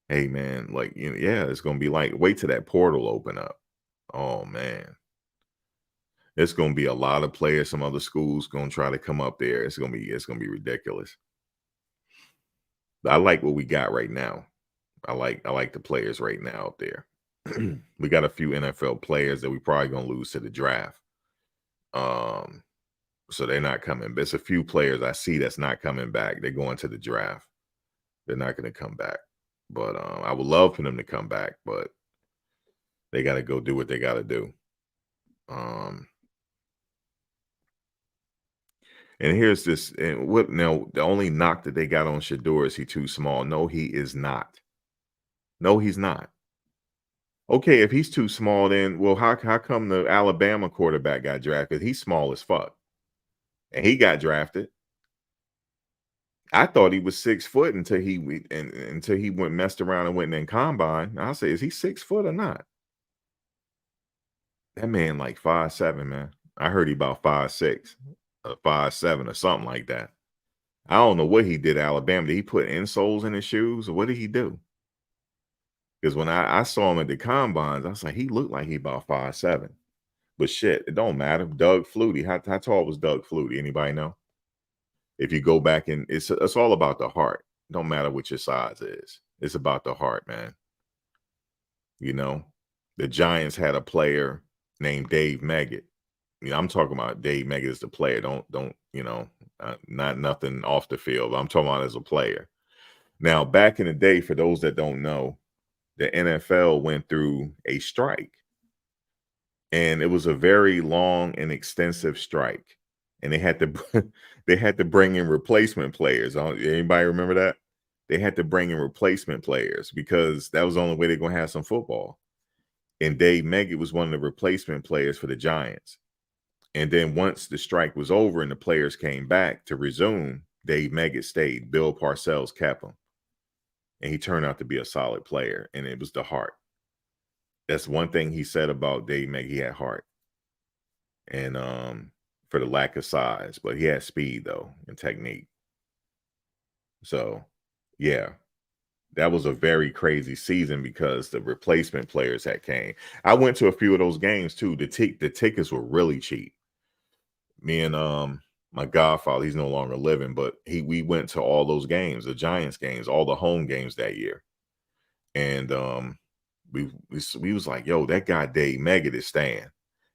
Hey man, like yeah, it's gonna be like wait till that portal open up. Oh man. It's gonna be a lot of players. Some other schools gonna try to come up there. It's gonna be ridiculous. I like what we got right now. I like the players right now up there. We got a few NFL players that we probably gonna lose to the draft. Um, so they're not coming. But it's a few players I see that's not coming back. They're going to the draft. They're not gonna come back. But I would love for them to come back, but they gotta go do what they gotta do. Um, and here's this and what now the only knock that they got on Shedeur is he too small. No, he is not. No, he's not. Okay, if he's too small, then well, how come the Alabama quarterback got drafted? He's small as fuck, and he got drafted. I thought he was 6 foot until he went messed around and went in combine. I say, is he 6 foot or not? That man like 5'7", man. I heard he about 5'6", 5'7", or something like that. I don't know what he did at Alabama. Did he put insoles in his shoes, or what did he do? Because when I saw him at the combines, I was like, he looked like he about 5'7". But shit, it don't matter. Doug Flutie, how tall was Doug Flutie? Anybody know? If you go back and it's all about the heart. Don't matter what your size is. It's about the heart, man. You know, the Giants had a player named Dave Meggett. I'm talking about Dave Meggett as the player. Don't not nothing off the field. I'm talking about as a player. Now, back in the day, for those that don't know, the NFL went through a strike, and it was a very long and extensive strike, and they had to they had to bring in replacement players. Anybody remember that? They had to bring in replacement players because that was the only way they're gonna have some football. And Dave Meggett was one of the replacement players for the Giants. And then once the strike was over and the players came back to resume, Dave Meggett stayed. Bill Parcells kept him. And he turned out to be a solid player. And it was the heart. That's one thing he said about Dave Meggett. He had heart. And for the lack of size. But he had speed, though, and technique. So, yeah. That was a very crazy season because the replacement players that came. I went to a few of those games, too. The tickets were really cheap. Me and my godfather, he's no longer living, but we went to all those games, the Giants games, all the home games that year. And we was like, yo, that guy Dave Meggett is staying.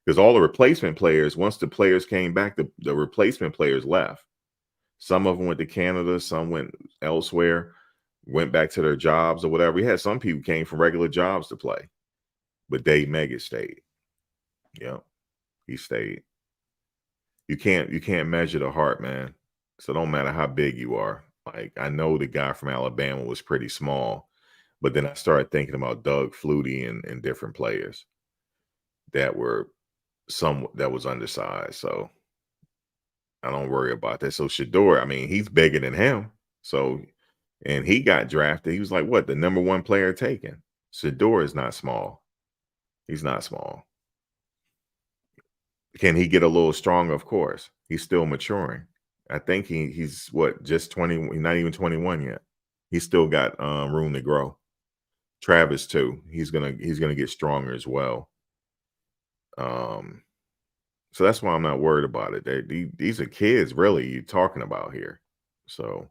Because all the replacement players, once the players came back, the replacement players left. Some of them went to Canada, some went elsewhere, went back to their jobs or whatever. We had some people came from regular jobs to play. But Dave Meggett stayed. Yeah, he stayed. You can't measure the heart, man. So don't matter how big you are. Like I know the guy from Alabama was pretty small, but then I started thinking about Doug Flutie and different players that were that was undersized. So I don't worry about that. So Shedeur, I mean, he's bigger than him. So and he got drafted. He was like what, the number one player taken. Shedeur is not small. He's not small. Can he get a little stronger? Of course. He's still maturing. I think he's what, just 20, he's not even 21 yet. He's still got room to grow. Travis too. He's gonna get stronger as well. So that's why I'm not worried about it. These are kids, really, you're talking about here. So,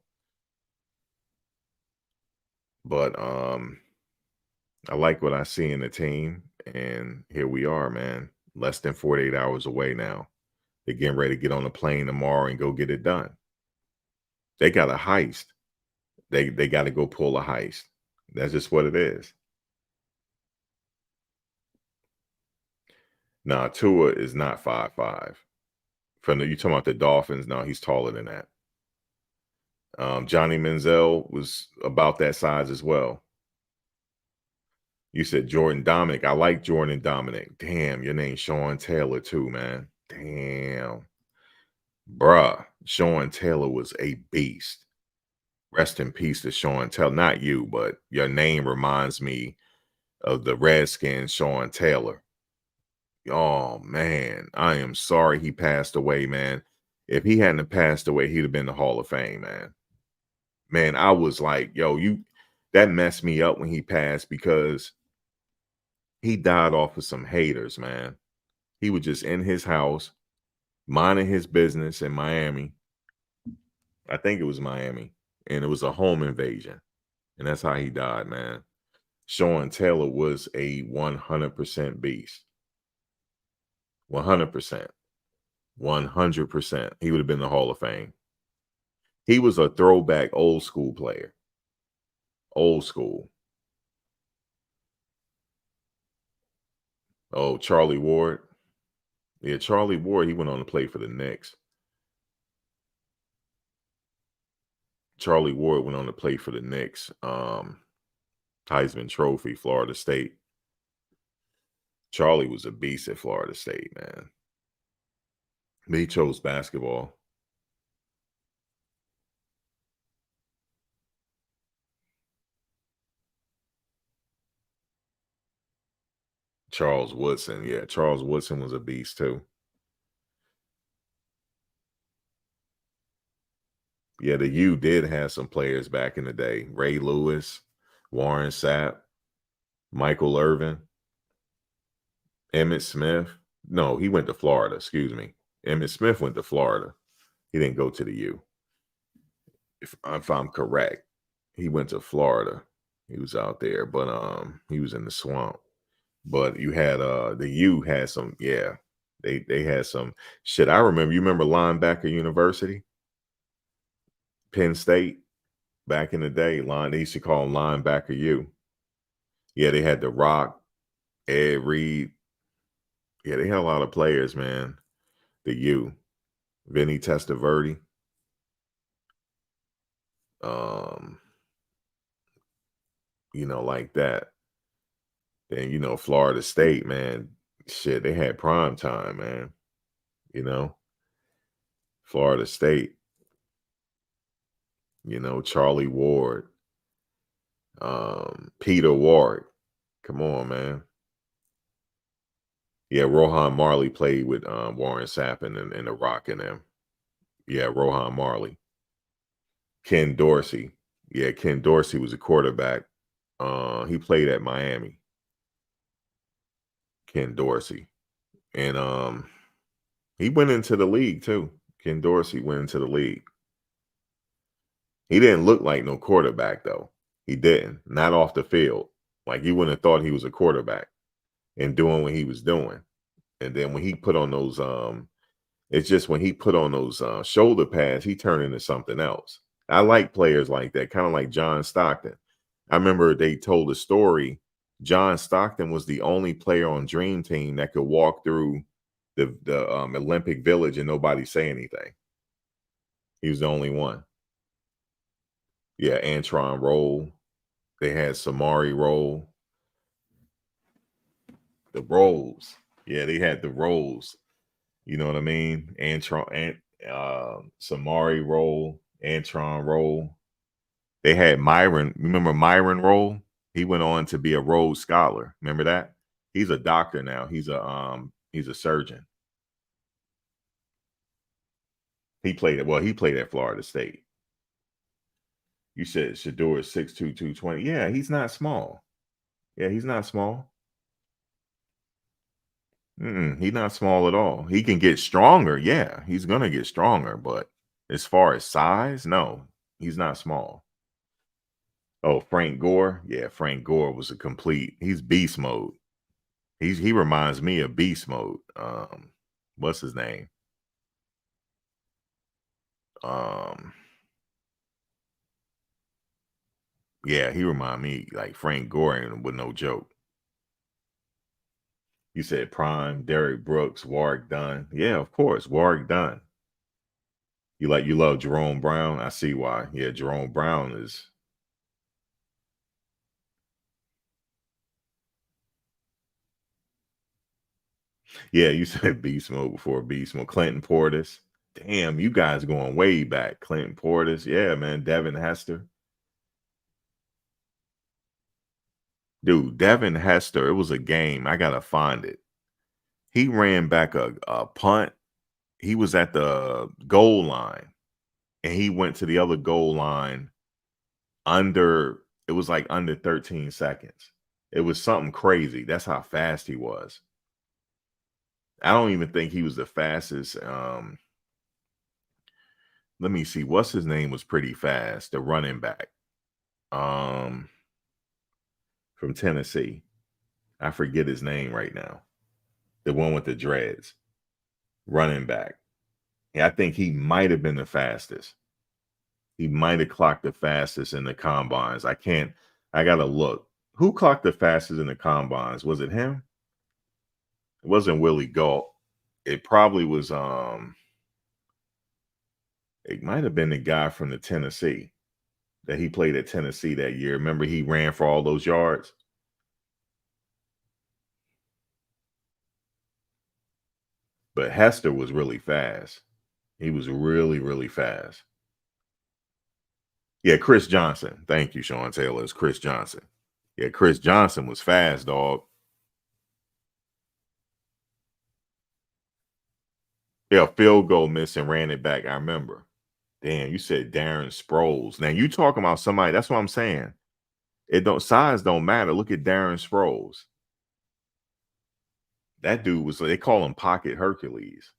but I like what I see in the team, and here we are, man. Less than 48 hours away now. They're getting ready to get on a plane tomorrow and go get it done. They got a heist. They got to go pull a heist. That's just what it is. Nah, Tua is not 5'5". From the you talking about the Dolphins? No, he's taller than that. Johnny Manziel was about that size as well. You said Jordan Dominic. I like Jordan Dominic. Damn, your name's Sean Taylor too, man. Damn. Bruh. Sean Taylor was a beast. Rest in peace to Sean Taylor. Not you, but your name reminds me of the Redskins, Sean Taylor. Oh man, I am sorry he passed away, man. If he hadn't have passed away, he'd have been the Hall of Fame, man. Man, I was like, yo, that messed me up when he passed because he died off of some haters, man. He was just in his house, minding his business in Miami. I think it was Miami, and it was a home invasion, and that's how he died, man. Sean Taylor was a 100% beast. 100%. 100%. He would have been the Hall of Fame. He was a throwback old school player. Old school. Oh, Charlie Ward. Yeah, Charlie Ward, he went on to play for the Knicks. Charlie Ward went on to play for the Knicks. Heisman Trophy, Florida State. Charlie was a beast at Florida State, man. But he chose basketball. Charles Woodson. Yeah, Charles Woodson was a beast too. Yeah, the U did have some players back in the day. Ray Lewis, Warren Sapp, Michael Irvin, Emmett Smith. No, he went to Florida, excuse me. Emmett Smith went to Florida. He didn't go to the U. If I'm correct. He went to Florida. He was out there, but he was in the swamp. But you had the U had some, yeah. They had some shit. I remember, you remember Linebacker University? Penn State back in the day, they used to call him Linebacker U. Yeah, they had The Rock, Ed Reed. Yeah, they had a lot of players, man. The U, Vinny Testaverde. Um, like that. Then, Florida State, man. Shit, they had prime time, man. You know, Florida State, Charlie Ward, Peter Ward. Come on, man. Yeah, Rohan Marley played with Warren Sapp and the Rock and them. Yeah, Rohan Marley. Ken Dorsey. Yeah, Ken Dorsey was a quarterback. He played at Miami. Ken Dorsey. And he went into the league too. Ken Dorsey went into the league. He didn't look like no quarterback though. He didn't. Not off the field. Like you wouldn't have thought he was a quarterback and doing what he was doing. And then when he put on those it's just when he put on those shoulder pads, he turned into something else. I like players like that, kind of like John Stockton. I remember they told a story. John Stockton was the only player on Dream Team that could walk through the Olympic Village and nobody say anything. He was the only one. Yeah, Antron Roll. They had Samari Roll. The Rolls. Yeah, they had the Rolls. You know what I mean? Samari Roll, Antron Roll. They had Myron. Remember Myron Roll? He went on to be a Rhodes Scholar. Remember that? He's a doctor now. He's a surgeon. He played at Florida State. You said Shedeur is 6'2", 220. Yeah, he's not small. Yeah, he's not small. He's not small at all. He can get stronger. Yeah, he's gonna get stronger. But as far as size, no, he's not small. Oh, Frank Gore. Yeah, Frank Gore was a complete. He's beast mode. He reminds me of beast mode. What's his name? Um, yeah, he remind me like Frank Gore with no joke. You said Prime, Derek Brooks, Warwick Dunn. Yeah, of course, Warwick Dunn. You love Jerome Brown? I see why. Yeah, Jerome Brown is yeah, you said Beast Mode before Beast Mode. Clinton Portis. Damn, you guys going way back. Clinton Portis. Yeah, man. Devin Hester. Dude, Devin Hester, it was a game. I gotta find it. He ran back a punt. He was at the goal line and he went to the other goal line under it was like under 13 seconds. It was something crazy. That's how fast he was. I don't even think he was the fastest. Let me see. What's his name was pretty fast, the running back. Um from Tennessee. I forget his name right now. The one with the dreads. Running back. Yeah, I think he might have been the fastest. He might have clocked the fastest in the combines. I gotta look. Who clocked the fastest in the combines? Was it him? It wasn't Willie Galt. It probably was it might have been the guy from the Tennessee that he played at Tennessee that year. Remember he ran for all those yards? But Hester was really fast. He was really, really fast. Yeah, Chris Johnson. Thank you, Sean Taylor. It's Chris Johnson. Yeah, Chris Johnson was fast, dog. Yeah, field goal miss and ran it back. I remember. Damn, you said Darren Sproles. Now you talking about somebody. That's what I'm saying. It don't size don't matter. Look at Darren Sproles. That dude was. They call him Pocket Hercules.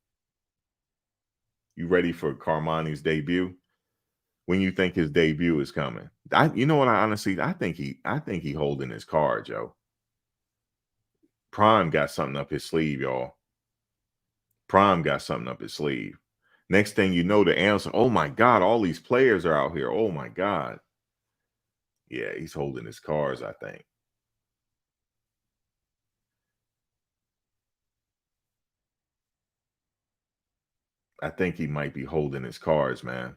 You ready for Carmani's debut? When you think his debut is coming? You know what? I think he holding his card, Joe. Prime got something up his sleeve, y'all. Prime got something up his sleeve. Next thing you know, the answer. Oh my God! All these players are out here. Oh my God! Yeah, he's holding his cards. I think. I think he might be holding his cards, man.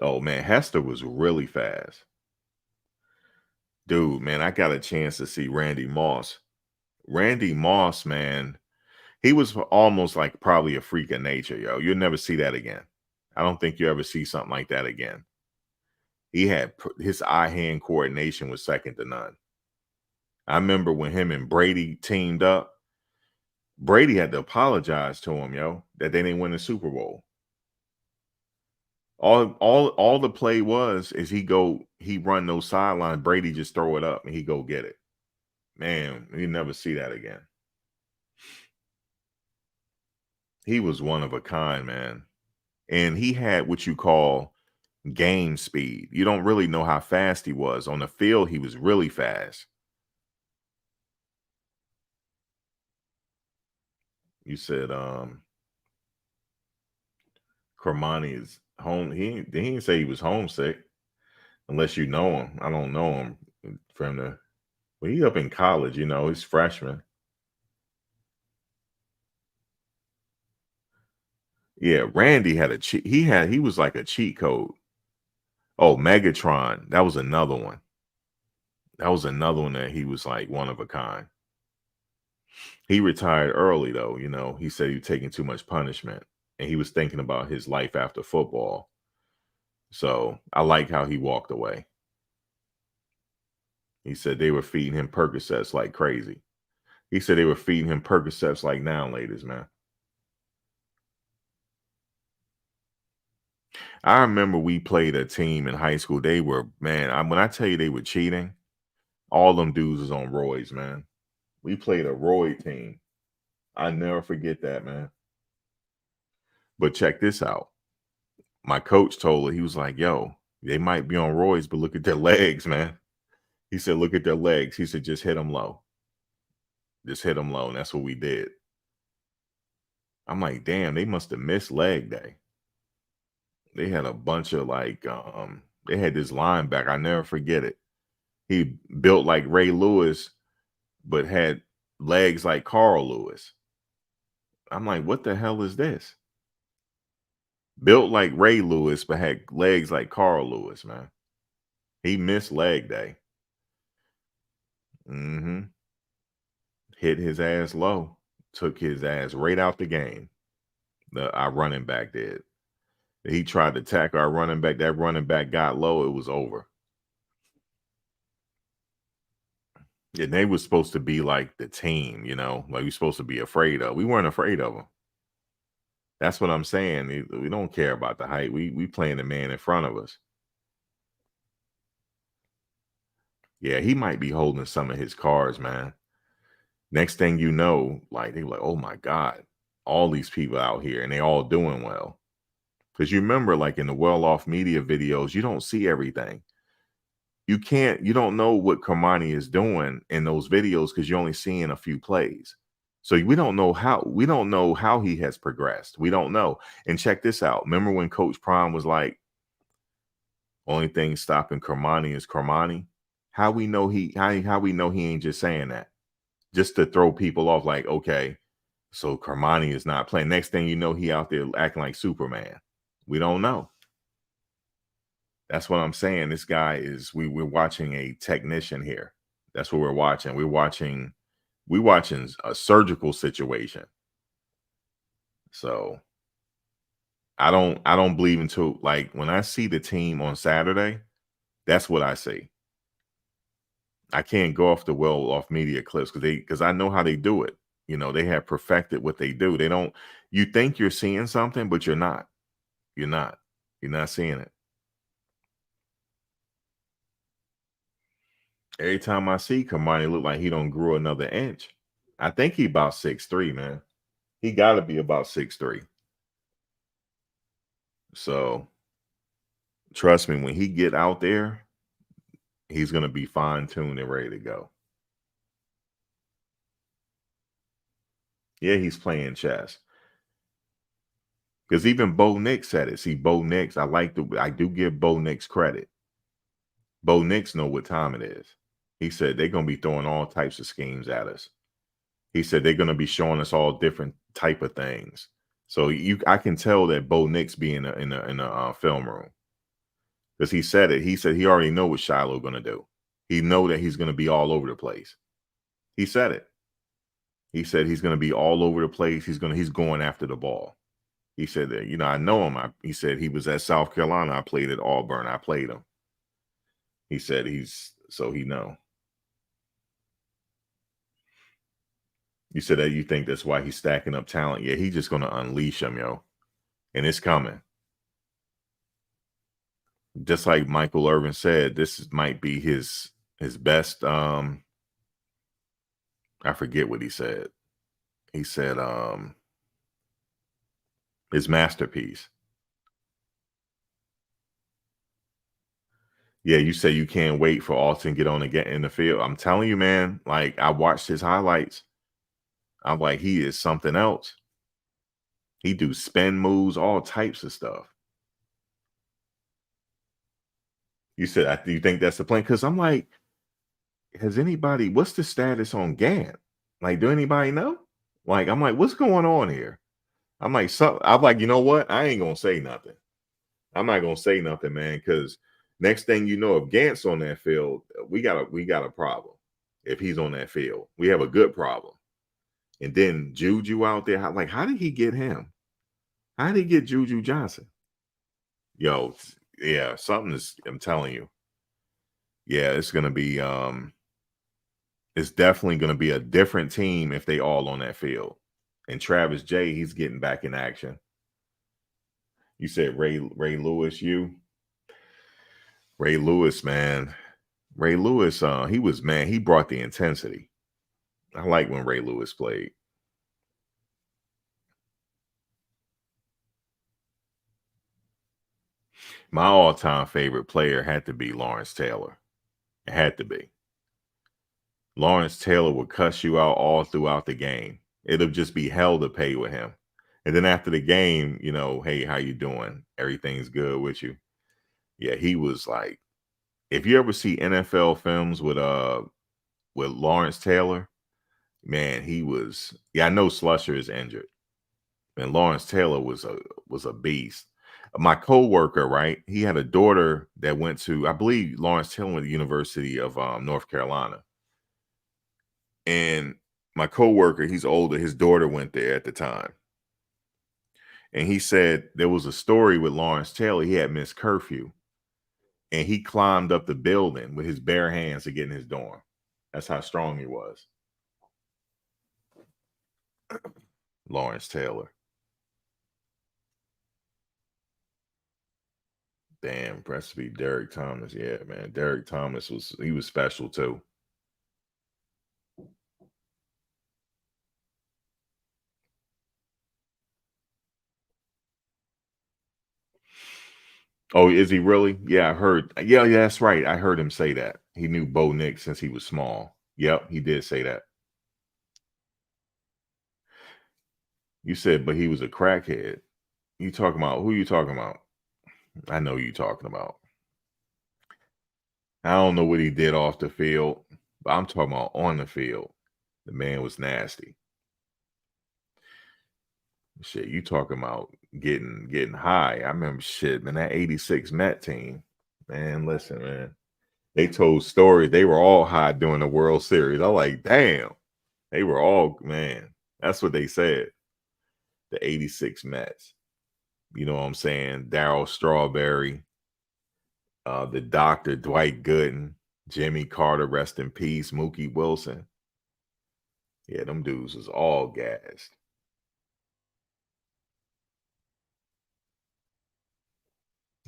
Oh man, Hester was really fast. Dude, man, I got a chance to see Randy Moss. Randy Moss, man, he was almost like probably a freak of nature, yo. You'll never see that again. I don't think you ever see something like that again. He had his eye-hand coordination was second to none. I remember when him and Brady teamed up, Brady had to apologize to him, yo, that they didn't win the Super Bowl. All the play was is he run those sidelines, Brady just throw it up and he go get it. Man, you never see that again. He was one of a kind, man. And he had what you call game speed. You don't really know how fast he was. On the field, he was really fast. You said Cormani is home. He didn't say he was homesick unless you know him. I don't know him from the well, he up in college, you know, he's freshman. Yeah, Randy had a cheat. He was like a cheat code. Oh, Megatron. That was another one. That was another one that he was like one of a kind. He retired early though, you know. He said he was taking too much punishment and he was thinking about his life after football. So I like how he walked away. He said they were feeding him Percocets like crazy. He said they were feeding him Percocets like now, ladies, man. I remember we played a team in high school. They were, man, when I tell you they were cheating, all them dudes was on roids, man. We played a roid team. I never forget that, man. But check this out. My coach told her, he was like, yo, they might be on roids, but look at their legs, man. He said, look at their legs. He said, just hit them low. Just hit them low. And that's what we did. I'm like, damn, they must have missed leg day. They had a bunch of like, they had this linebacker. I never forget it. He built like Ray Lewis, but had legs like Carl Lewis. I'm like, what the hell is this? Built like Ray Lewis, but had legs like Carl Lewis, man. He missed leg day. Hmm. Hit his ass low. Took his ass right out the game. Our running back did. He tried to tackle our running back. That running back got low. It was over. And they was supposed to be like the team, like we supposed to be afraid of. We weren't afraid of them. That's what I'm saying. We don't care about the height. We playing the man in front of us. Yeah, he might be holding some of his cards, man. Next thing you know, like they were like, oh my God, all these people out here and they all doing well. Because you remember, like in the well-off media videos, you don't see everything. You don't know what Kamani is doing in those videos because you're only seeing a few plays. So we don't know how he has progressed. We don't know. And check this out. Remember when Coach Prime was like, only thing stopping Kamani is Kamani? How we know how we know he ain't just saying that? Just to throw people off, like, okay, so Kamani is not playing. Next thing you know, he out there acting like Superman. We don't know. That's what I'm saying. This guy is we're watching a technician here. That's what we're watching. We're watching a surgical situation. So I don't believe into, like, when I see the team on Saturday, that's what I see. I can't go off the off media clips because I know how they do it. They have perfected what they do. They don't You think you're seeing something, but you're not. You're not. You're not seeing it. Every time I see Kamani, look like he don't grow another inch. I think he about 6'3", man. He got to be about 6'3". So trust me, when he get out there, he's gonna be fine tuned and ready to go. Yeah, he's playing chess. Because even Bo Nix said it. See, Bo Nix, I do give Bo Nix credit. Bo Nix know what time it is. He said they're gonna be throwing all types of schemes at us. He said they're gonna be showing us all different type of things. So I can tell that Bo Nix be in a film room because he said it. He said he already know what Shiloh gonna do. He know that he's gonna be all over the place. He said it. He said he's gonna be all over the place. He's going after the ball. He said that, I know him. He said he was at South Carolina. I played at Auburn. I played him. He said so he know. You said that you think that's why he's stacking up talent. Yeah, he's just going to unleash them, yo. And it's coming. Just like Michael Irvin said, this might be his best. I forget what he said. He said his masterpiece. Yeah, you say you can't wait for Alton get on and get in the field. I'm telling you, man, like I watched his highlights. I'm like, he is something else. He do spin moves, all types of stuff. You said, do you think that's the plan? Because I'm like, what's the status on Gant? Like, do anybody know? Like, I'm like, what's going on here? I'm like, you know what? I ain't gonna say nothing. I'm not gonna say nothing, man, because next thing you know, if Gant's on that field, we got a problem. If he's on that field, we have a good problem. And then Juju out there, how did he get him? How did he get Juju Johnson? Yo, yeah, I'm telling you. Yeah, it's definitely gonna be a different team if they all on that field. And Travis J, he's getting back in action. You said Ray Lewis, Ray Lewis, man. Ray Lewis, he brought the intensity. I like when Ray Lewis played. My all-time favorite player had to be Lawrence Taylor. It had to be. Lawrence Taylor would cuss you out all throughout the game. It'll just be hell to pay with him. And then after the game, hey, how you doing? Everything's good with you. Yeah, he was like, if you ever see NFL films with Lawrence Taylor, Man, he was. Yeah, I know Slusher is injured, and Lawrence Taylor was a beast. My coworker, right? He had a daughter that went to, I believe, Lawrence Taylor went to the University of North Carolina, and my coworker, he's older. His daughter went there at the time, and he said there was a story with Lawrence Taylor. He had missed curfew, and he climbed up the building with his bare hands to get in his dorm. That's how strong he was. Lawrence Taylor. Damn, recipe Derek Thomas. Yeah, man. Derek Thomas was special too. Oh, is he really? Yeah, I heard. Yeah, that's right. I heard him say that. He knew Bo Nick since he was small. Yep, he did say that. You said, but he was a crackhead. You talking about who you talking about? I know you talking about. I don't know what he did off the field, but I'm talking about on the field. The man was nasty. Shit, you talking about getting high. I remember shit, man, that 86 Met team. Man, listen, man. They told stories. They were all high during the World Series. I'm like, damn. They were all, man. That's what they said. The 86 Mets. You know what I'm saying? Darryl Strawberry, the doctor, Dwight Gooden, Jimmy Carter, rest in peace, Mookie Wilson. Yeah, them dudes was all gassed.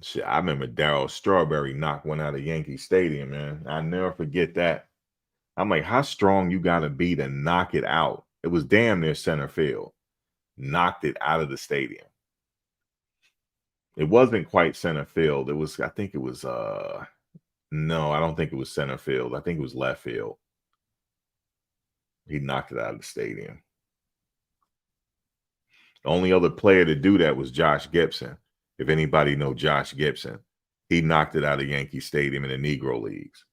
Shit, I remember Darryl Strawberry knocked one out of Yankee Stadium, man. I never forget that. I'm like, how strong you gotta be to knock it out? It was damn near center field. Knocked it out of the stadium. It wasn't quite center field. It was, I think it was no, I don't think it was center field. I think it was left field. He knocked it out of the stadium. The only other player to do that was Josh Gibson. If anybody know Josh Gibson, he knocked it out of Yankee Stadium in the Negro Leagues.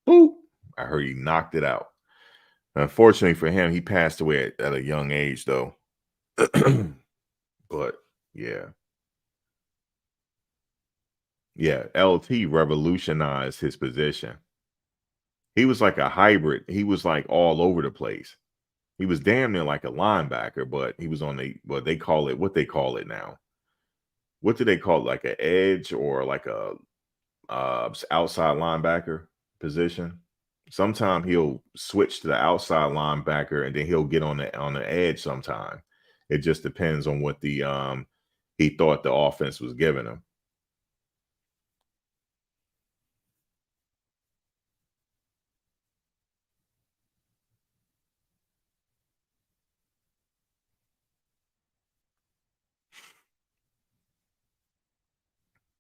Boop. I heard he knocked it out. Unfortunately for him, he passed away at a young age, though. But yeah, yeah, LT revolutionized his position. He was like a hybrid. He was like all over the place. He was damn near like a linebacker, but he was on the what they call it now. What do they call it? Like an edge or like a outside linebacker position? Sometime he'll switch to the outside linebacker and then he'll get on the edge sometime. It just depends on what the he thought the offense was giving him.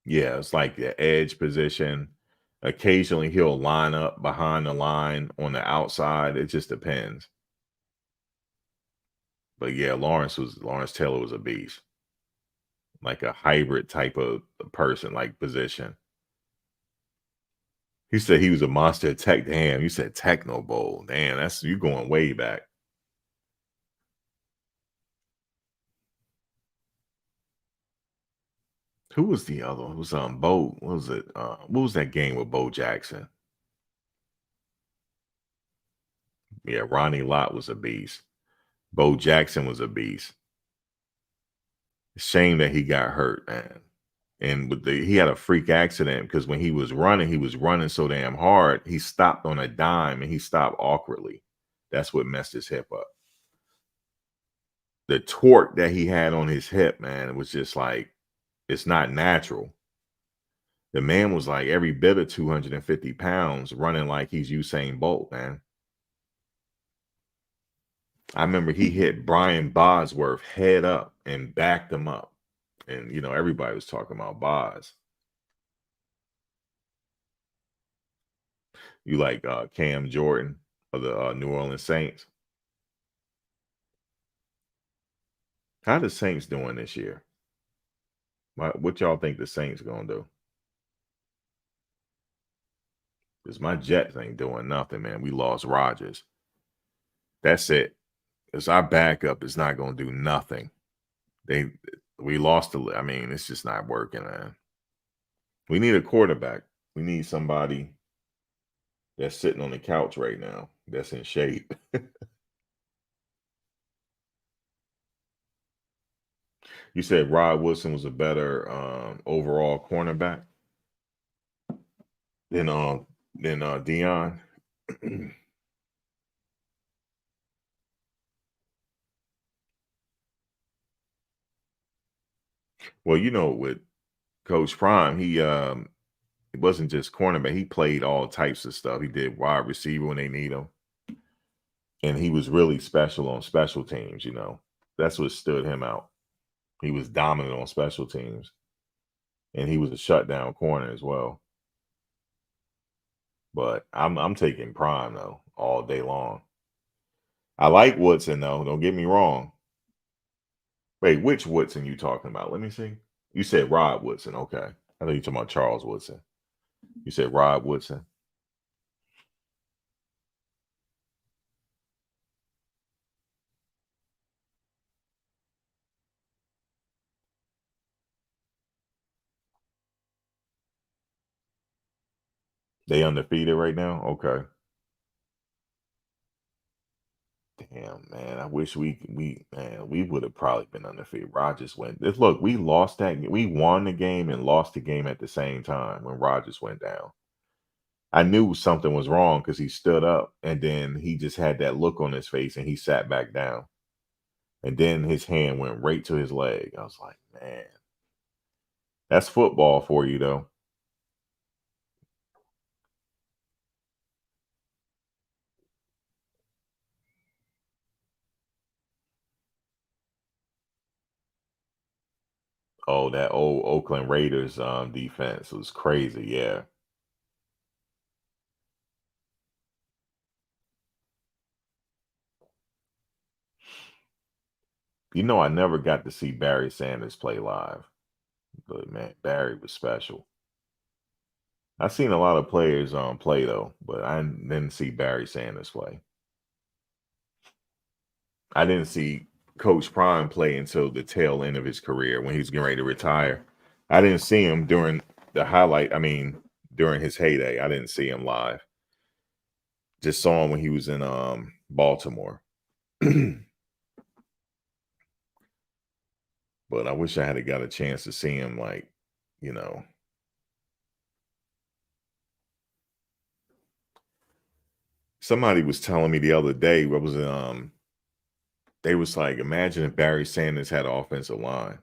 Yeah, it's like the edge position. Occasionally he'll line up behind the line on the outside. It just depends. But yeah, Lawrence Taylor was a beast. Like a hybrid type of person, like position. He said he was a monster at tech. Damn, you said Techno Bowl. Damn, that's you going way back. Who was the other one? It was Bo. What was it? What was that game with Bo Jackson? Yeah, Ronnie Lott was a beast. Bo Jackson was a beast. Shame that he got hurt, man. And he had a freak accident because when he was running so damn hard, he stopped on a dime and he stopped awkwardly. That's what messed his hip up. The torque that he had on his hip, man, it was just like it's not natural. The man was like every bit of 250 pounds running like he's Usain Bolt, man. I remember he hit Brian Bosworth head up and backed him up. And everybody was talking about Boz. You like Cam Jordan of the New Orleans Saints. How the Saints doing this year? What y'all think the Saints gonna do? Because my Jets ain't doing nothing, man. We lost Rodgers. That's it. Because our backup is not going to do nothing. They we lost the. I mean, it's just not working, man. We need a quarterback. We need somebody that's sitting on the couch right now that's in shape. You said Rod Woodson was a better overall cornerback than Dion. Well, with Coach Prime, it wasn't just cornerback. He played all types of stuff. He did wide receiver when they need him, and he was really special on special teams. That's what stood him out. He was dominant on special teams, and he was a shutdown corner as well. But I'm taking Prime though all day long. I like Woodson though. Don't get me wrong. Wait, which Woodson you talking about? Let me see. You said Rod Woodson. Okay, I thought you talking about Charles Woodson. You said Rod Woodson. They undefeated right now. Okay. Damn, man. I wish we would have probably been undefeated. Rogers went. Look, we lost that. We won the game and lost the game at the same time when Rogers went down. I knew something was wrong because he stood up and then he just had that look on his face and he sat back down. And then his hand went right to his leg. I was like, man, that's football for you, though. Oh, that old Oakland Raiders defense was crazy. Yeah. I never got to see Barry Sanders play live, but man, Barry was special. I've seen a lot of players play though, but I didn't see Barry Sanders play. I didn't see Coach Prime play until the tail end of his career when he was getting ready to retire. I didn't see him during the highlight. I mean, during his heyday, I didn't see him live. Just saw him when he was in Baltimore. But I wish I had got a chance to see him, like, you know. Somebody was telling me the other day, what was it? They was like, imagine if Barry Sanders had an offensive line.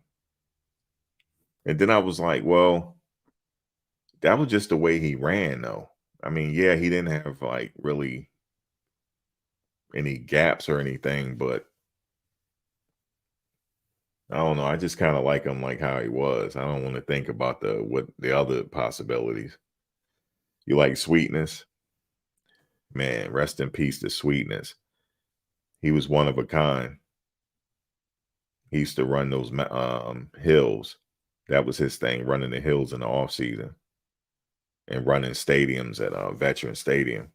And then I was like, well, that was just the way he ran, though. I mean, yeah, he didn't have like really any gaps or anything, but I don't know. I just kind of like him like how he was. I don't want to think about the other possibilities. You like Sweetness? Man, rest in peace to Sweetness. He was one of a kind. He used to run those hills. That was his thing, running the hills in the off season and running stadiums at Veteran Stadium.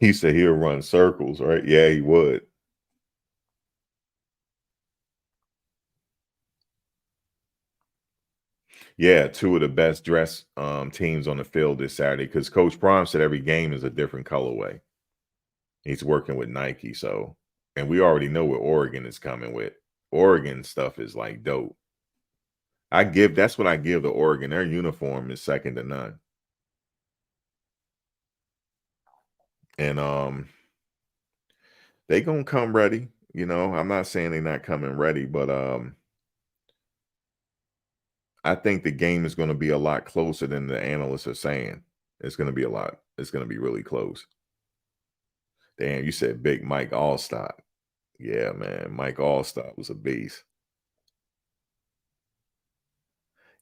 He said he'll run circles, right? Yeah, he would. Yeah, two of the best dressed teams on the field this Saturday because Coach Prime said every game is a different colorway. He's working with Nike, so and we already know what Oregon is coming with. Oregon stuff is like dope. That's what I give to Oregon. Their uniform is second to none. And they gonna come ready. I'm not saying they're not coming ready, but I think the game is gonna be a lot closer than the analysts are saying. It's gonna be a lot. It's gonna be really close. Damn, you said Big Mike Allstott. Yeah, man. Mike Allstott was a beast.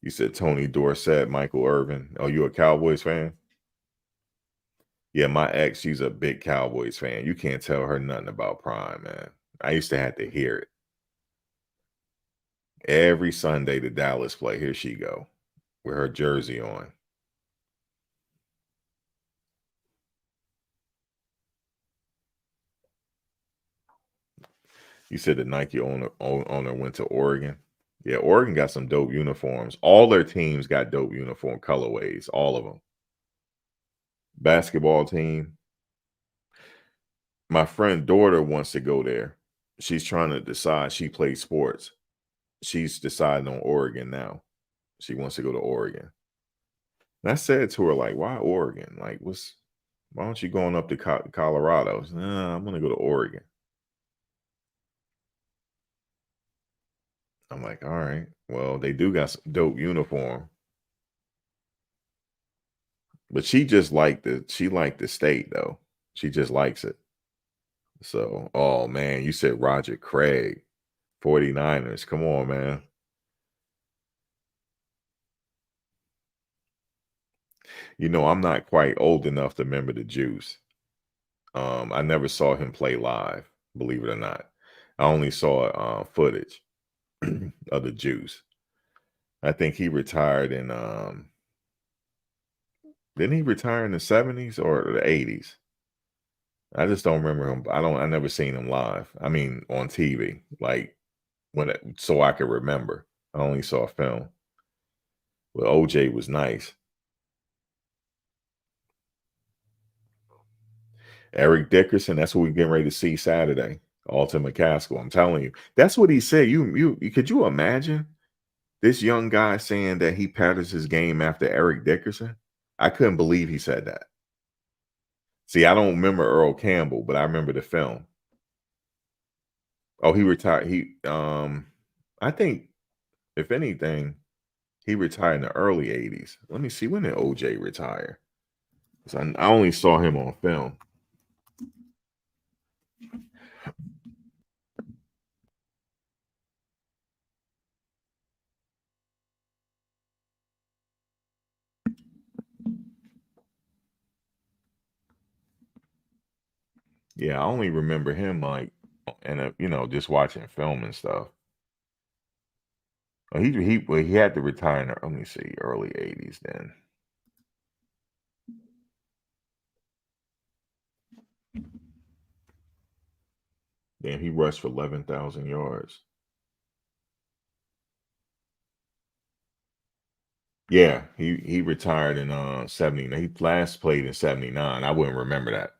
You said Tony Dorsett, Michael Irvin. Oh, you a Cowboys fan? Yeah, my ex, she's a big Cowboys fan. You can't tell her nothing about Prime, man. I used to have to hear it. Every Sunday the Dallas play, here she go with her jersey on. You said the Nike owner went to Oregon. Yeah, Oregon got some dope uniforms. All their teams got dope uniform colorways, all of them. Basketball team. My friend daughter wants to go there. She's trying to decide. She plays sports. She's deciding on Oregon now. She wants to go to Oregon. And I said to her, like, why Oregon? Like, why don't you going up to Colorado? She said, nah, I'm gonna go to Oregon. I'm like, all right. Well, they do got some dope uniform. But she liked the state though. She just likes it. So, oh man, you said Roger Craig, 49ers. Come on, man. You know, I'm not quite old enough to remember the Juice. I never saw him play live, believe it or not. I only saw footage of the Juice. I think he retired in didn't he retire in the 70s or the 80s? I just don't remember him. I never seen him live. I mean on TV. Like so I could remember. I only saw film. Well, OJ was nice. Eric Dickerson, that's what we're getting ready to see Saturday. Alton McCaskill. I'm telling you. That's what he said. You could you imagine this young guy saying that he patterns his game after Eric Dickerson? I couldn't believe he said that. See, I don't remember Earl Campbell, but I remember the film. Oh, he retired. I think if anything, he retired in the early 80s. Let me see, when did OJ retire? 'Cause I only saw him on film. Yeah, I only remember him like and just watching film and stuff. He had to retire in the, let me see, early 80s then. Then he rushed for 11,000 yards. Yeah, he retired in 70. He last played in 79. I wouldn't remember that.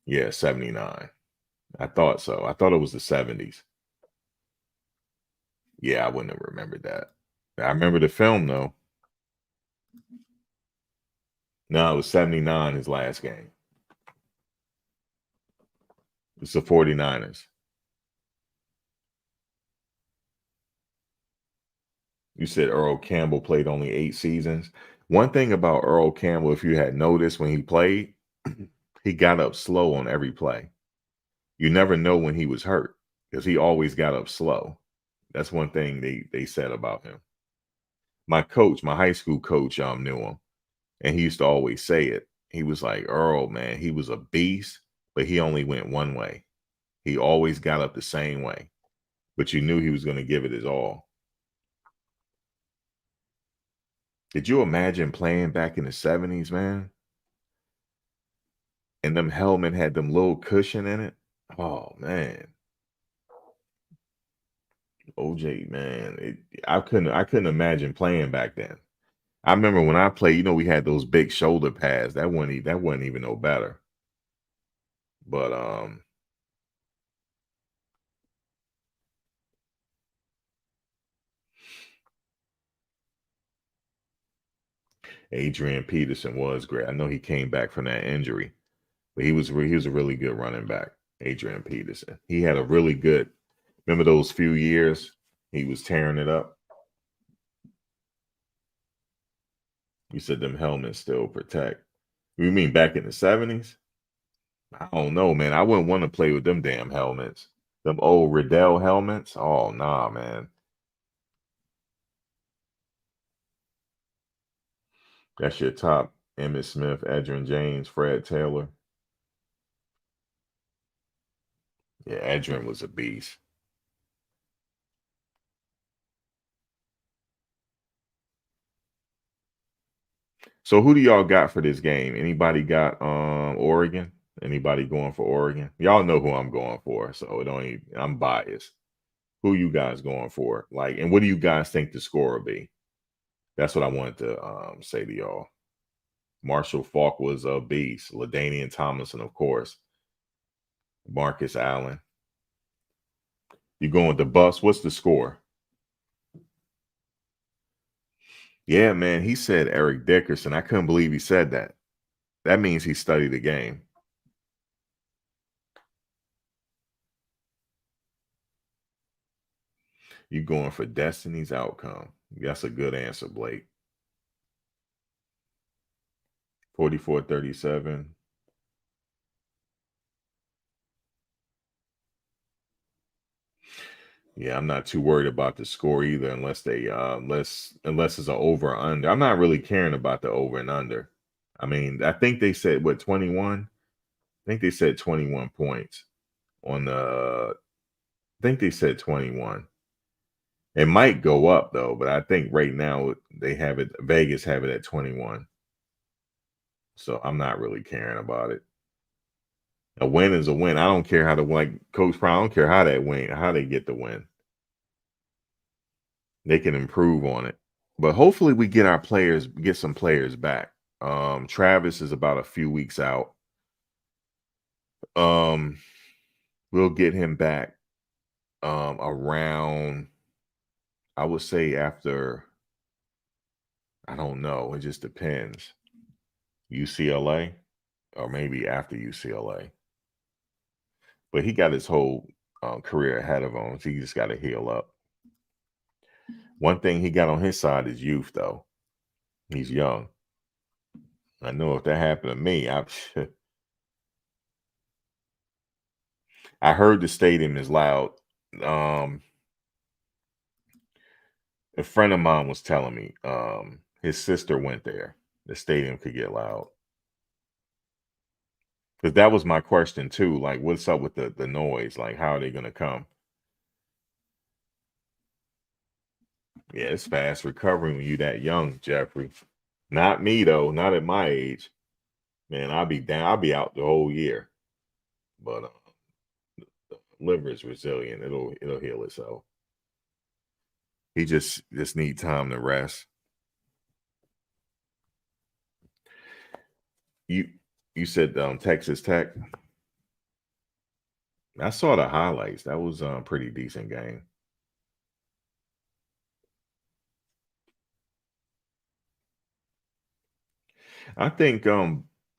Yeah, 79. I thought so. I thought it was the 70s. Yeah, I wouldn't have remembered that. I remember the film though. No, it was 79 his last game. It's the 49ers. You said Earl Campbell played only 8 seasons. One thing about Earl Campbell, if you had noticed when he played, he got up slow on every play. You never know when he was hurt because he always got up slow. That's one thing they said about him. My coach, my high school coach, knew him, and he used to always say it. He was like, Earl, man, he was a beast, but he only went one way. He always got up the same way, but you knew he was going to give it his all. Did you imagine playing back in the 70s, man? And them helmet had them little cushion in it. Oh man, OJ, man, I couldn't imagine playing back then. I remember when I played, we had those big shoulder pads. That wasn't even no better. But Adrian Peterson was great. I know he came back from that injury, but he was a really good running back. Adrian Peterson. He had a really good. Remember those few years he was tearing it up. You said them helmets still protect. You mean back in the 70s? I don't know, man. I wouldn't want to play with them damn helmets. Them old Riddell helmets. Oh nah, man. That's your top. Emmitt Smith, Edgerrin James, Fred Taylor. Yeah, Edgerrin was a beast. So who do y'all got for this game? Anybody got Oregon? Anybody going for Oregon? Y'all know who I'm going for, so it don't even, I'm biased. Who you guys going for? Like, and what do you guys think the score will be? That's what I wanted to say to y'all. Marshall Falk was a beast. LaDainian Tomlinson, of course. Marcus Allen. You going with the Buffs? What's the score? Yeah, man. He said Eric Dickerson. I couldn't believe he said that. That means he studied the game. You going for Destiny's Outcome. That's a good answer, Blake. 44-37. Yeah, I'm not too worried about the score either, unless they unless it's an over or under. I'm not really caring about the over and under. I mean, I think they said what 21. I think they said 21 points on the. I think they said 21. It might go up though, but I think right now they have it. Vegas have it at 21. So I'm not really caring about it. A win is a win. I don't care how to like Coach Brown. I don't care how they get the win. They can improve on it. But hopefully we get some players back. Travis is about a few weeks out. We'll get him back around, I would say after, I don't know, it just depends. UCLA or maybe after UCLA. But he got his whole career ahead of him, so he just got to heal up. One thing he got on his side is youth, though. He's young. I know if that happened to me, I heard the stadium is loud. A friend of mine was telling me his sister went there. The stadium could get loud. Because that was my question too. Like, what's up with the noise? Like, how are they going to come? Yeah, it's fast recovering when you that young, Jeffrey. Not me though. Not at my age. Man, I'll be down. I'll be out the whole year. But the liver is resilient. It'll heal itself. He just need time to rest. You said Texas Tech. I saw the highlights. That was a pretty decent game. I think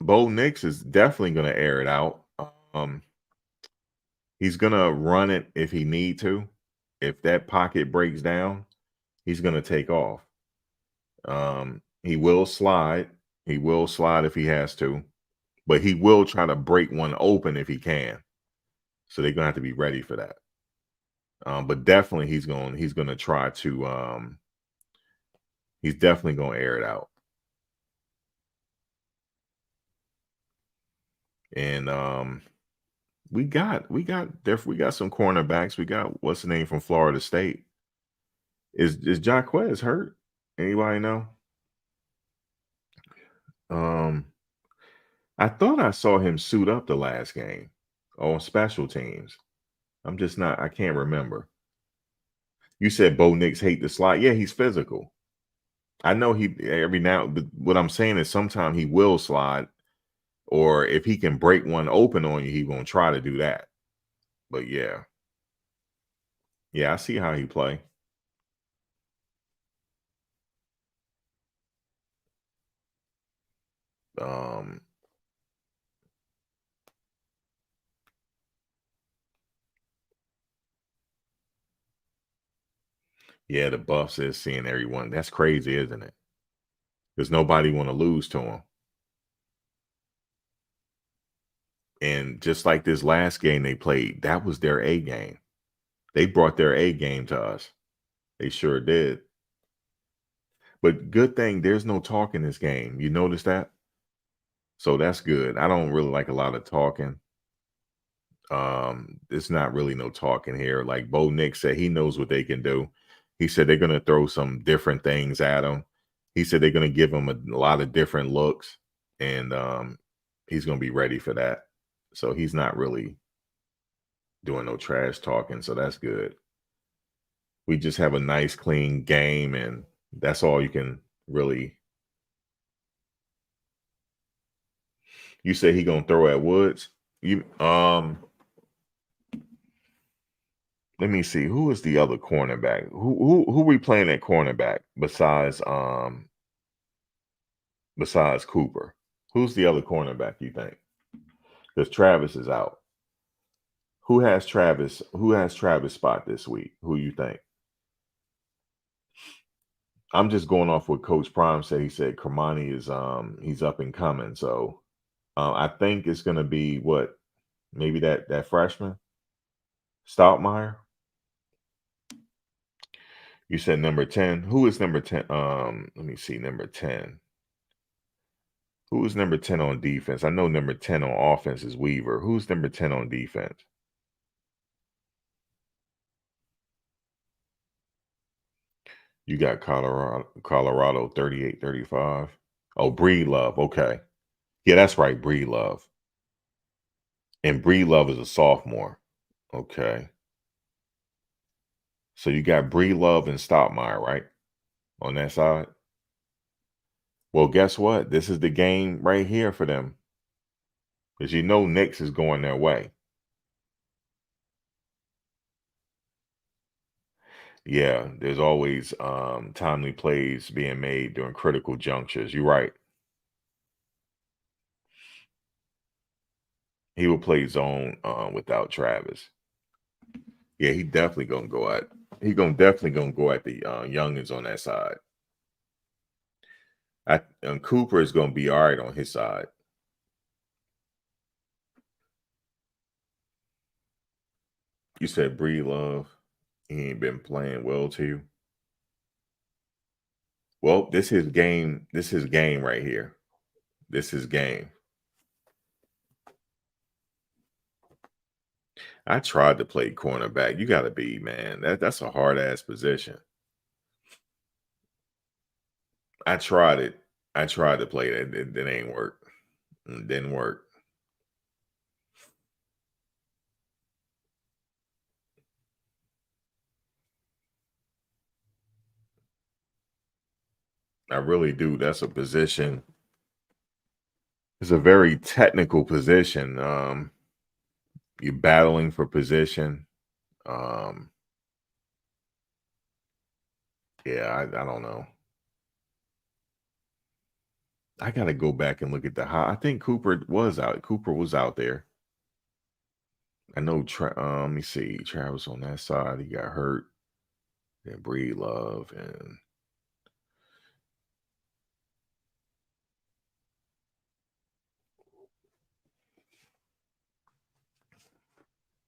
Bo Nix is definitely going to air it out. He's going to run it if he need to. If that pocket breaks down, he's going to take off. He will slide. He will slide if he has to, but he will try to break one open if he can. So they're going to have to be ready for that. But definitely he's going to try to he's definitely going to air it out. And we got some cornerbacks. We got what's the name from Florida State? Is Jaquez hurt? Anybody know? I thought I saw him suit up the last game on special teams. I can't remember. You said Bo Nix hate the slide. Yeah, he's physical. I know but what I'm saying is sometimes he will slide, or if he can break one open on you, he's gonna try to do that. But yeah. Yeah, I see how he play. Yeah, the Buffs is seeing everyone. That's crazy, isn't it? Because nobody want to lose to him. And just like this last game they played, that was their A game. They brought their A game to us. They sure did. But good thing there's no talk in this game. You notice that? So that's good. I don't really like a lot of talking. It's not really no talking here. Like Bo Nix said, he knows what they can do. He said they're going to throw some different things at him. He said they're going to give him a lot of different looks, and he's going to be ready for that. So he's not really doing no trash talking. So that's good. We just have a nice, clean game, and that's all you can really. You say he gonna throw at Woods? You let me see. Who is the other cornerback? Who we playing at cornerback besides Cooper? Who's the other cornerback you think? Because Travis is out. Who has Travis spot this week? Who you think? I'm just going off what Coach Prime said. He said Kermani is he's up and coming. So I think it's gonna be what, maybe that freshman, Stoutmeyer. You said number 10. Who is number 10? Let me see, number 10. Who is number 10 on defense? I know number 10 on offense is Weaver. Who's number 10 on defense? You got Colorado 38-35. Oh, Bree Love. Okay. Yeah, that's right, Bree Love. And Bree Love is a sophomore. Okay. So you got Bree Love and Stoutmeyer, right? On that side. Well, guess what? This is the game right here for them. Because you know Knicks is going their way. Yeah, there's always timely plays being made during critical junctures. You're right. He will play zone without Travis. Yeah, he definitely gonna go at. He gonna definitely gonna go at the youngins on that side. And Cooper is gonna be all right on his side. You said Bree Love, he ain't been playing well to you. Well, this his game. This his game right here. This is game. I tried to play cornerback. You got to be, man. That's a hard ass position. I tried it. I tried to play that. It ain't work. It didn't work. I really do. That's a position. It's a very technical position. You're battling for position. Um, yeah, I don't know. I got to go back and look at the high. I think Cooper was out. Cooper was out there. I know. Let me see. Travis on that side. He got hurt. Then Breed Love and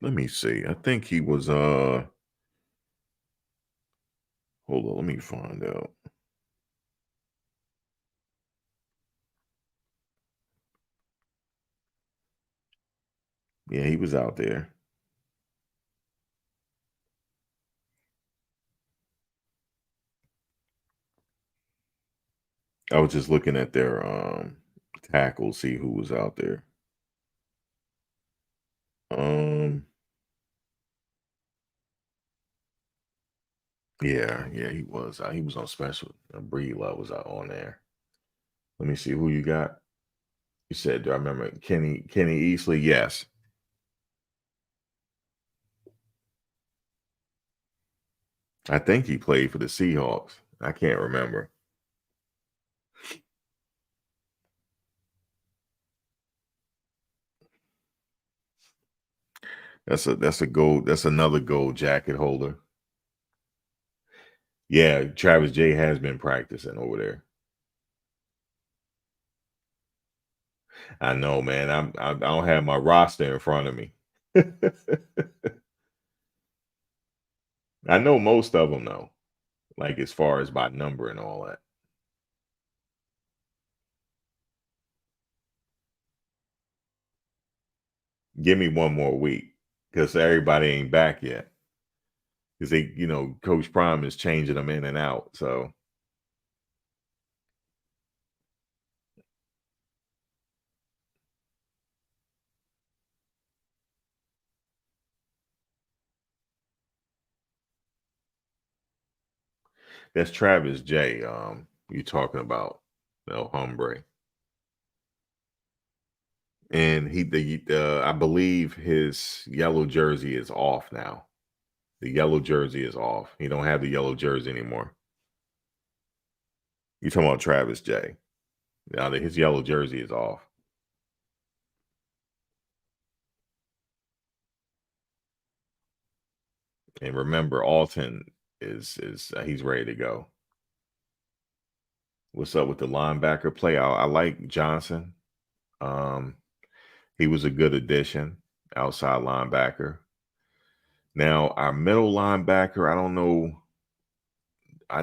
let me see. I think he was. Hold on. Let me find out. Yeah, he was out there. I was just looking at their tackle, see who was out there. Um, yeah, he was. He was on special. Breed Love was out on there. Let me see who you got. You said, do I remember Kenny Easley? Yes. I think he played for the Seahawks. I can't remember. That's a gold. That's another gold jacket holder. Yeah, Travis J has been practicing over there. I know, man. I don't have my roster in front of me. I know most of them though, like as far as by number and all that. Give me one more week because everybody ain't back yet. Because Coach Prime is changing them in and out. So That's Travis J. You talking about El Hombre, and I believe his yellow jersey is off now. The yellow jersey is off. He don't have the yellow jersey anymore. You talking about Travis J? Now that his yellow jersey is off. And remember, Alton is he's ready to go. What's up with the linebacker play? I like Johnson. Um, he was a good addition, outside linebacker. Now our middle linebacker, I don't know. I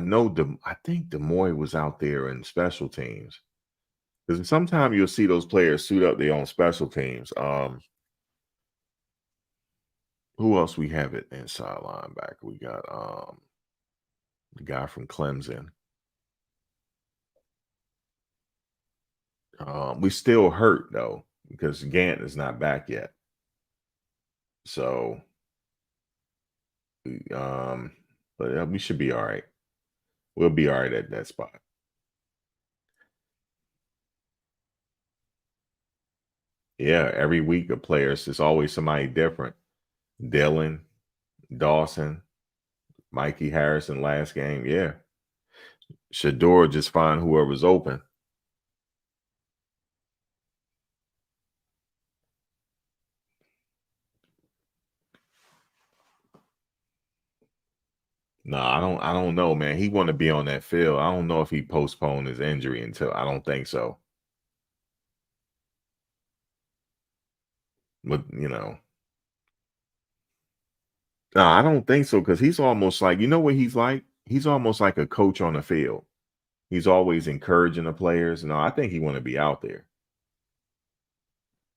think Demoy was out there in special teams. Because sometimes you'll see those players suit up their own special teams. Who else we have it inside linebacker? We got the guy from Clemson. We still hurt though, because Gant is not back yet. So um but we should be all right. We'll be all right at that spot. Yeah, every week of players, it's always somebody different. Dylan, Dawson, Mikey Harrison last game. Yeah. Shedeur just find whoever's open. No, I don't know, man. He want to be on that field. I don't know if he postponed his injury until I don't think so. But no, I don't think so because he's almost like, you know what he's like? He's almost like a coach on the field. He's always encouraging the players. No, I think he want to be out there.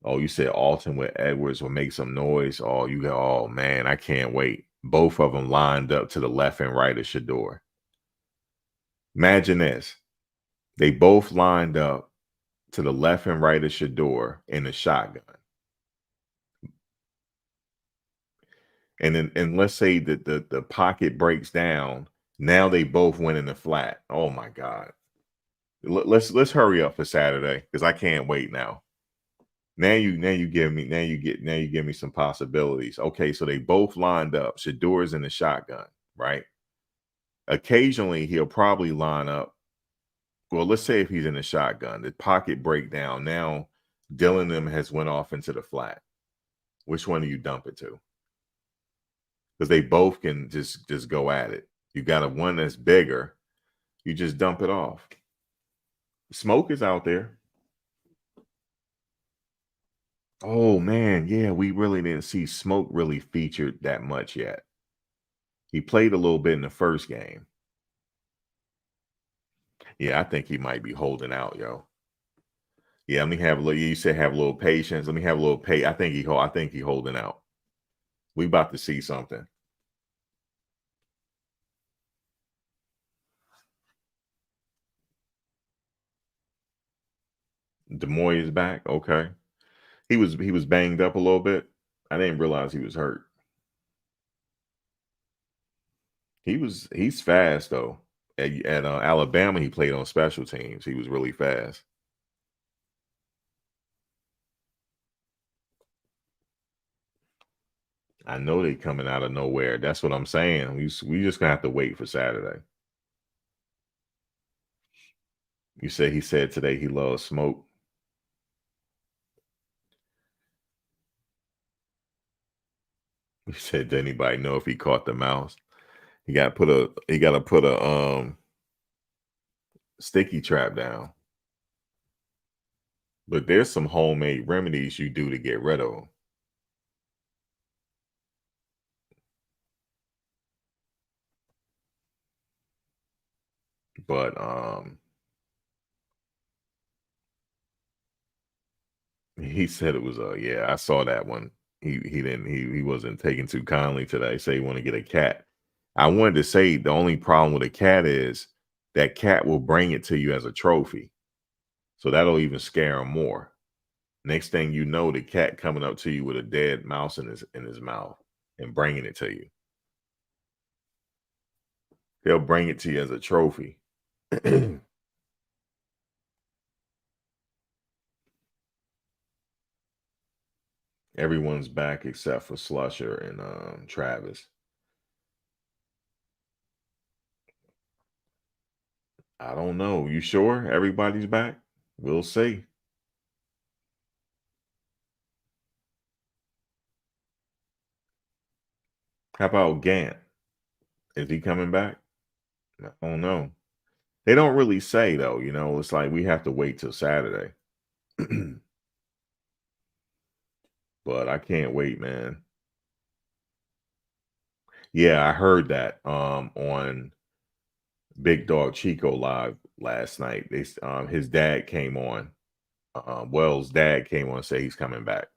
Oh, you said Alton with Edwards will make some noise. Oh, oh man, I can't wait. Both of them lined up to the left and right of Shedeur. Imagine this. They both lined up to the left and right of Shedeur in the shotgun. And let's say that the pocket breaks down. Now they both went in the flat. Oh my God. Let's hurry up for Saturday because I can't wait now. Now you give me some possibilities. Okay, so they both lined up. Shadeur's in the shotgun, right? Occasionally he'll probably line up. Well, let's say if he's in the shotgun, the pocket breakdown. Now Dylan them has went off into the flat. Which one do you dump it to? Because they both can just go at it. You got a one that's bigger, you just dump it off. Smoke is out there. Oh man, yeah, we really didn't see Smoke really featured that much yet. He played a little bit in the first game. Yeah, I think he might be holding out, yo. Yeah, let me have a little. You said have a little patience. Let me have a little pay. I think he holding out. We about to see something. Demoy is back. Okay, he was banged up a little bit. I didn't realize he was hurt. He's fast though. At Alabama, he played on special teams. He was really fast. I know they coming out of nowhere. That's what I'm saying. We just gonna have to wait for Saturday. You say he said today he loves Smoke. You said, did anybody know if he caught the mouse? He got to put a sticky trap down. But there's some homemade remedies you do to get rid of them. But he said it was yeah, I saw that one. He wasn't taking too kindly to that. He said he want to get a cat. I wanted to say the only problem with a cat is that cat will bring it to you as a trophy. So that'll even scare him more. Next thing you know, the cat coming up to you with a dead mouse in his mouth and bringing it to you. They'll bring it to you as a trophy. Everyone's back except for Slusher and Travis. I don't know. You sure everybody's back? We'll see. How about Gant? Is he coming back? I don't know. They don't really say though, it's like we have to wait till Saturday. But I can't wait, man. Yeah, I heard that on Big Dog Chico live last night. His dad came on. Wells' dad came on and say he's coming back.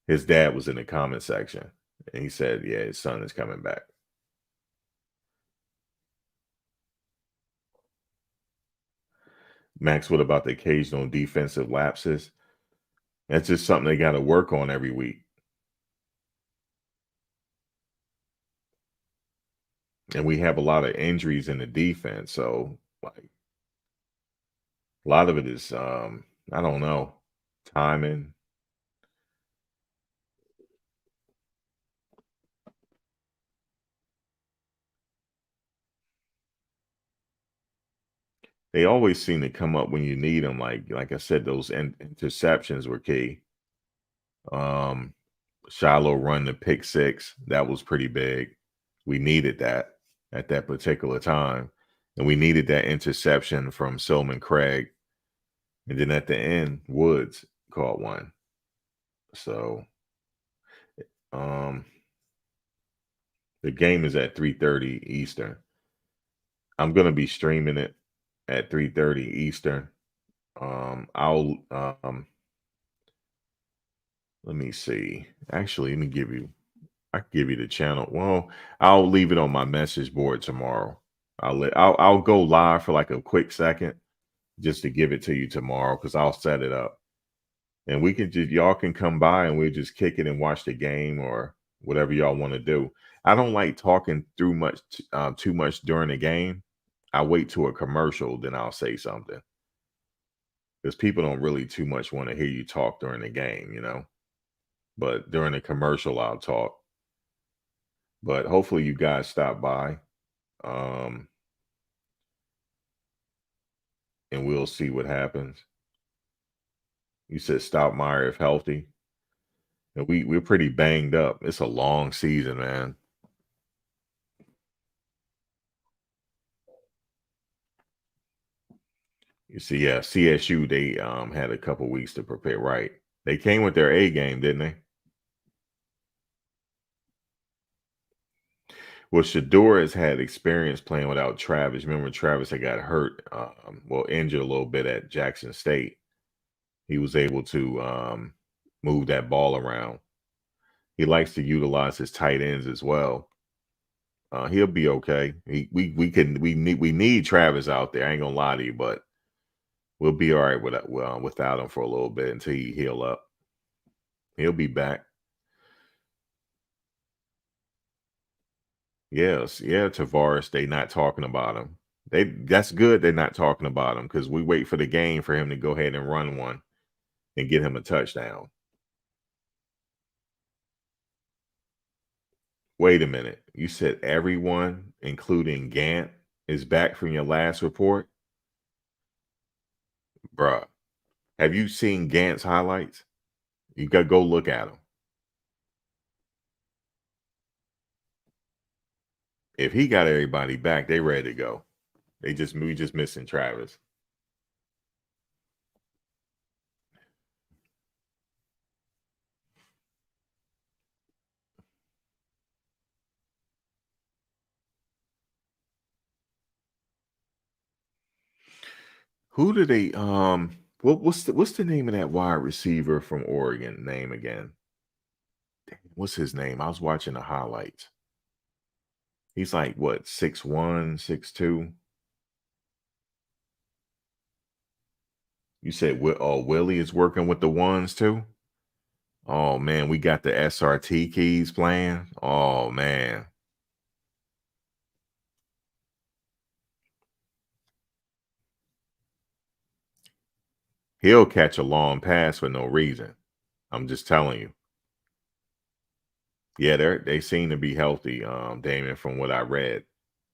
His dad was in the comment section and he said, yeah, his son is coming back. Max, what about the occasional defensive lapses? That's just something they got to work on every week. And we have a lot of injuries in the defense. So, like, a lot of it is, I don't know, timing. They always seem to come up when you need them. Like I said, those interceptions were key. Um, Shiloh run the pick six. That was pretty big. We needed that at that particular time. And we needed that interception from Silman Craig. And then at the end, Woods caught one. So um the game is at 3:30 Eastern. I'm gonna be streaming it at 3:30 Eastern. I'll let me see. Actually, let me give you I can give you the channel. Well, I'll leave it on my message board tomorrow. I'll go live for like a quick second just to give it to you tomorrow because I'll set it up. And we can just y'all can come by and we'll just kick it and watch the game or whatever y'all want to do. I don't like talking through too much during the game. I wait to a commercial, then I'll say something because people don't really too much want to hear you talk during the game. But during the commercial, I'll talk. But hopefully, you guys stop by, um, and we'll see what happens. You said stop Meyer if healthy, and we're pretty banged up. It's a long season, man. You see, yeah, CSU they had a couple weeks to prepare. Right, they came with their A game, didn't they? Well, Shedeur has had experience playing without Travis. Remember, Travis had got hurt, injured a little bit at Jackson State. He was able to move that ball around. He likes to utilize his tight ends as well. He'll be okay. We need Travis out there. I ain't gonna lie to you, but we'll be all right without him for a little bit until he heal up. He'll be back. Yes, yeah, Tavares. They not talking about him. That's good. They're not talking about him because we wait for the game for him to go ahead and run one and get him a touchdown. Wait a minute. You said everyone, including Gant, is back from your last report, bruh. Have you seen Gant's highlights? You got to go look at them. If he got everybody back, they ready to go. We just missing Travis. Who do they what's the name of that wide receiver from Oregon name again? What's his name? I was watching the highlights. He's like what, 6'1", 6'2"? You said Willie is working with the ones too? Oh man, we got the SRT keys playing. Oh man. He'll catch a long pass for no reason. I'm just telling you. Yeah, they seem to be healthy, Damon, from what I read.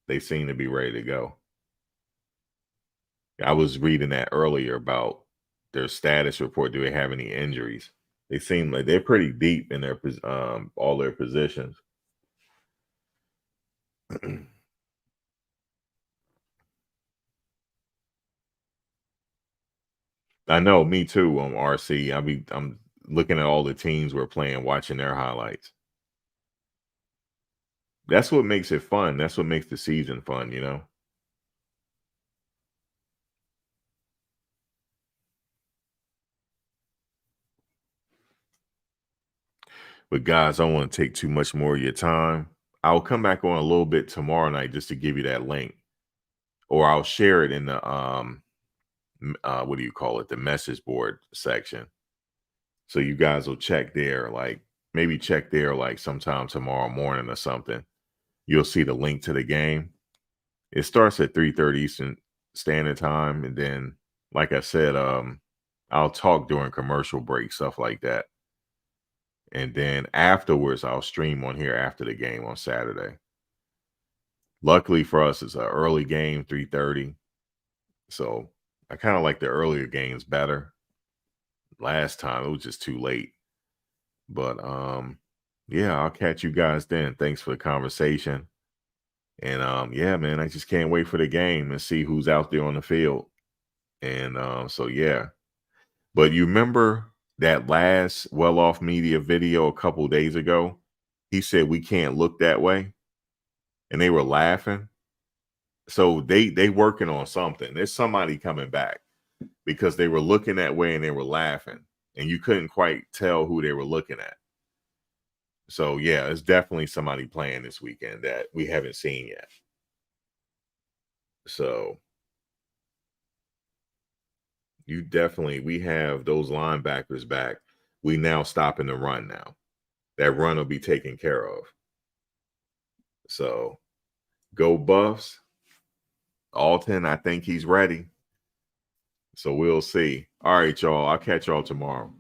They seem to be ready to go. I was reading that earlier about their status report. Do they have any injuries? They seem like they're pretty deep in their all their positions. I know, me too. RC. I'm looking at all the teams we're playing, watching their highlights. That's what makes it fun. That's what makes the season fun, you know. But guys, I don't want to take too much more of your time. I'll come back on a little bit tomorrow night just to give you that link, or I'll share it in the what do you call it, the message board section, so you guys will check there, like maybe check there like sometime tomorrow morning or something. You'll see the link to the game. It starts at 3:30 Eastern Standard Time, and then, like I said, I'll talk during commercial break, stuff like that. And then afterwards, I'll stream on here after the game on Saturday. Luckily for us, it's an early game, 3:30. So I kind of like the earlier games better. Last time it was just too late. But yeah, I'll catch you guys then. Thanks for the conversation. And yeah, man, I just can't wait for the game and see who's out there on the field. And so yeah. But you remember that last well off media video a couple days ago? He said we can't look that way, and they were laughing. So they working on something. There's somebody coming back because they were looking that way and they were laughing, and you couldn't quite tell who they were looking at. So yeah, it's definitely somebody playing this weekend that we haven't seen yet. So we have those linebackers back. We now stopping the run now. That run will be taken care of. So go Buffs. Alton, I think he's ready. So we'll see. All right, y'all. I'll catch y'all tomorrow.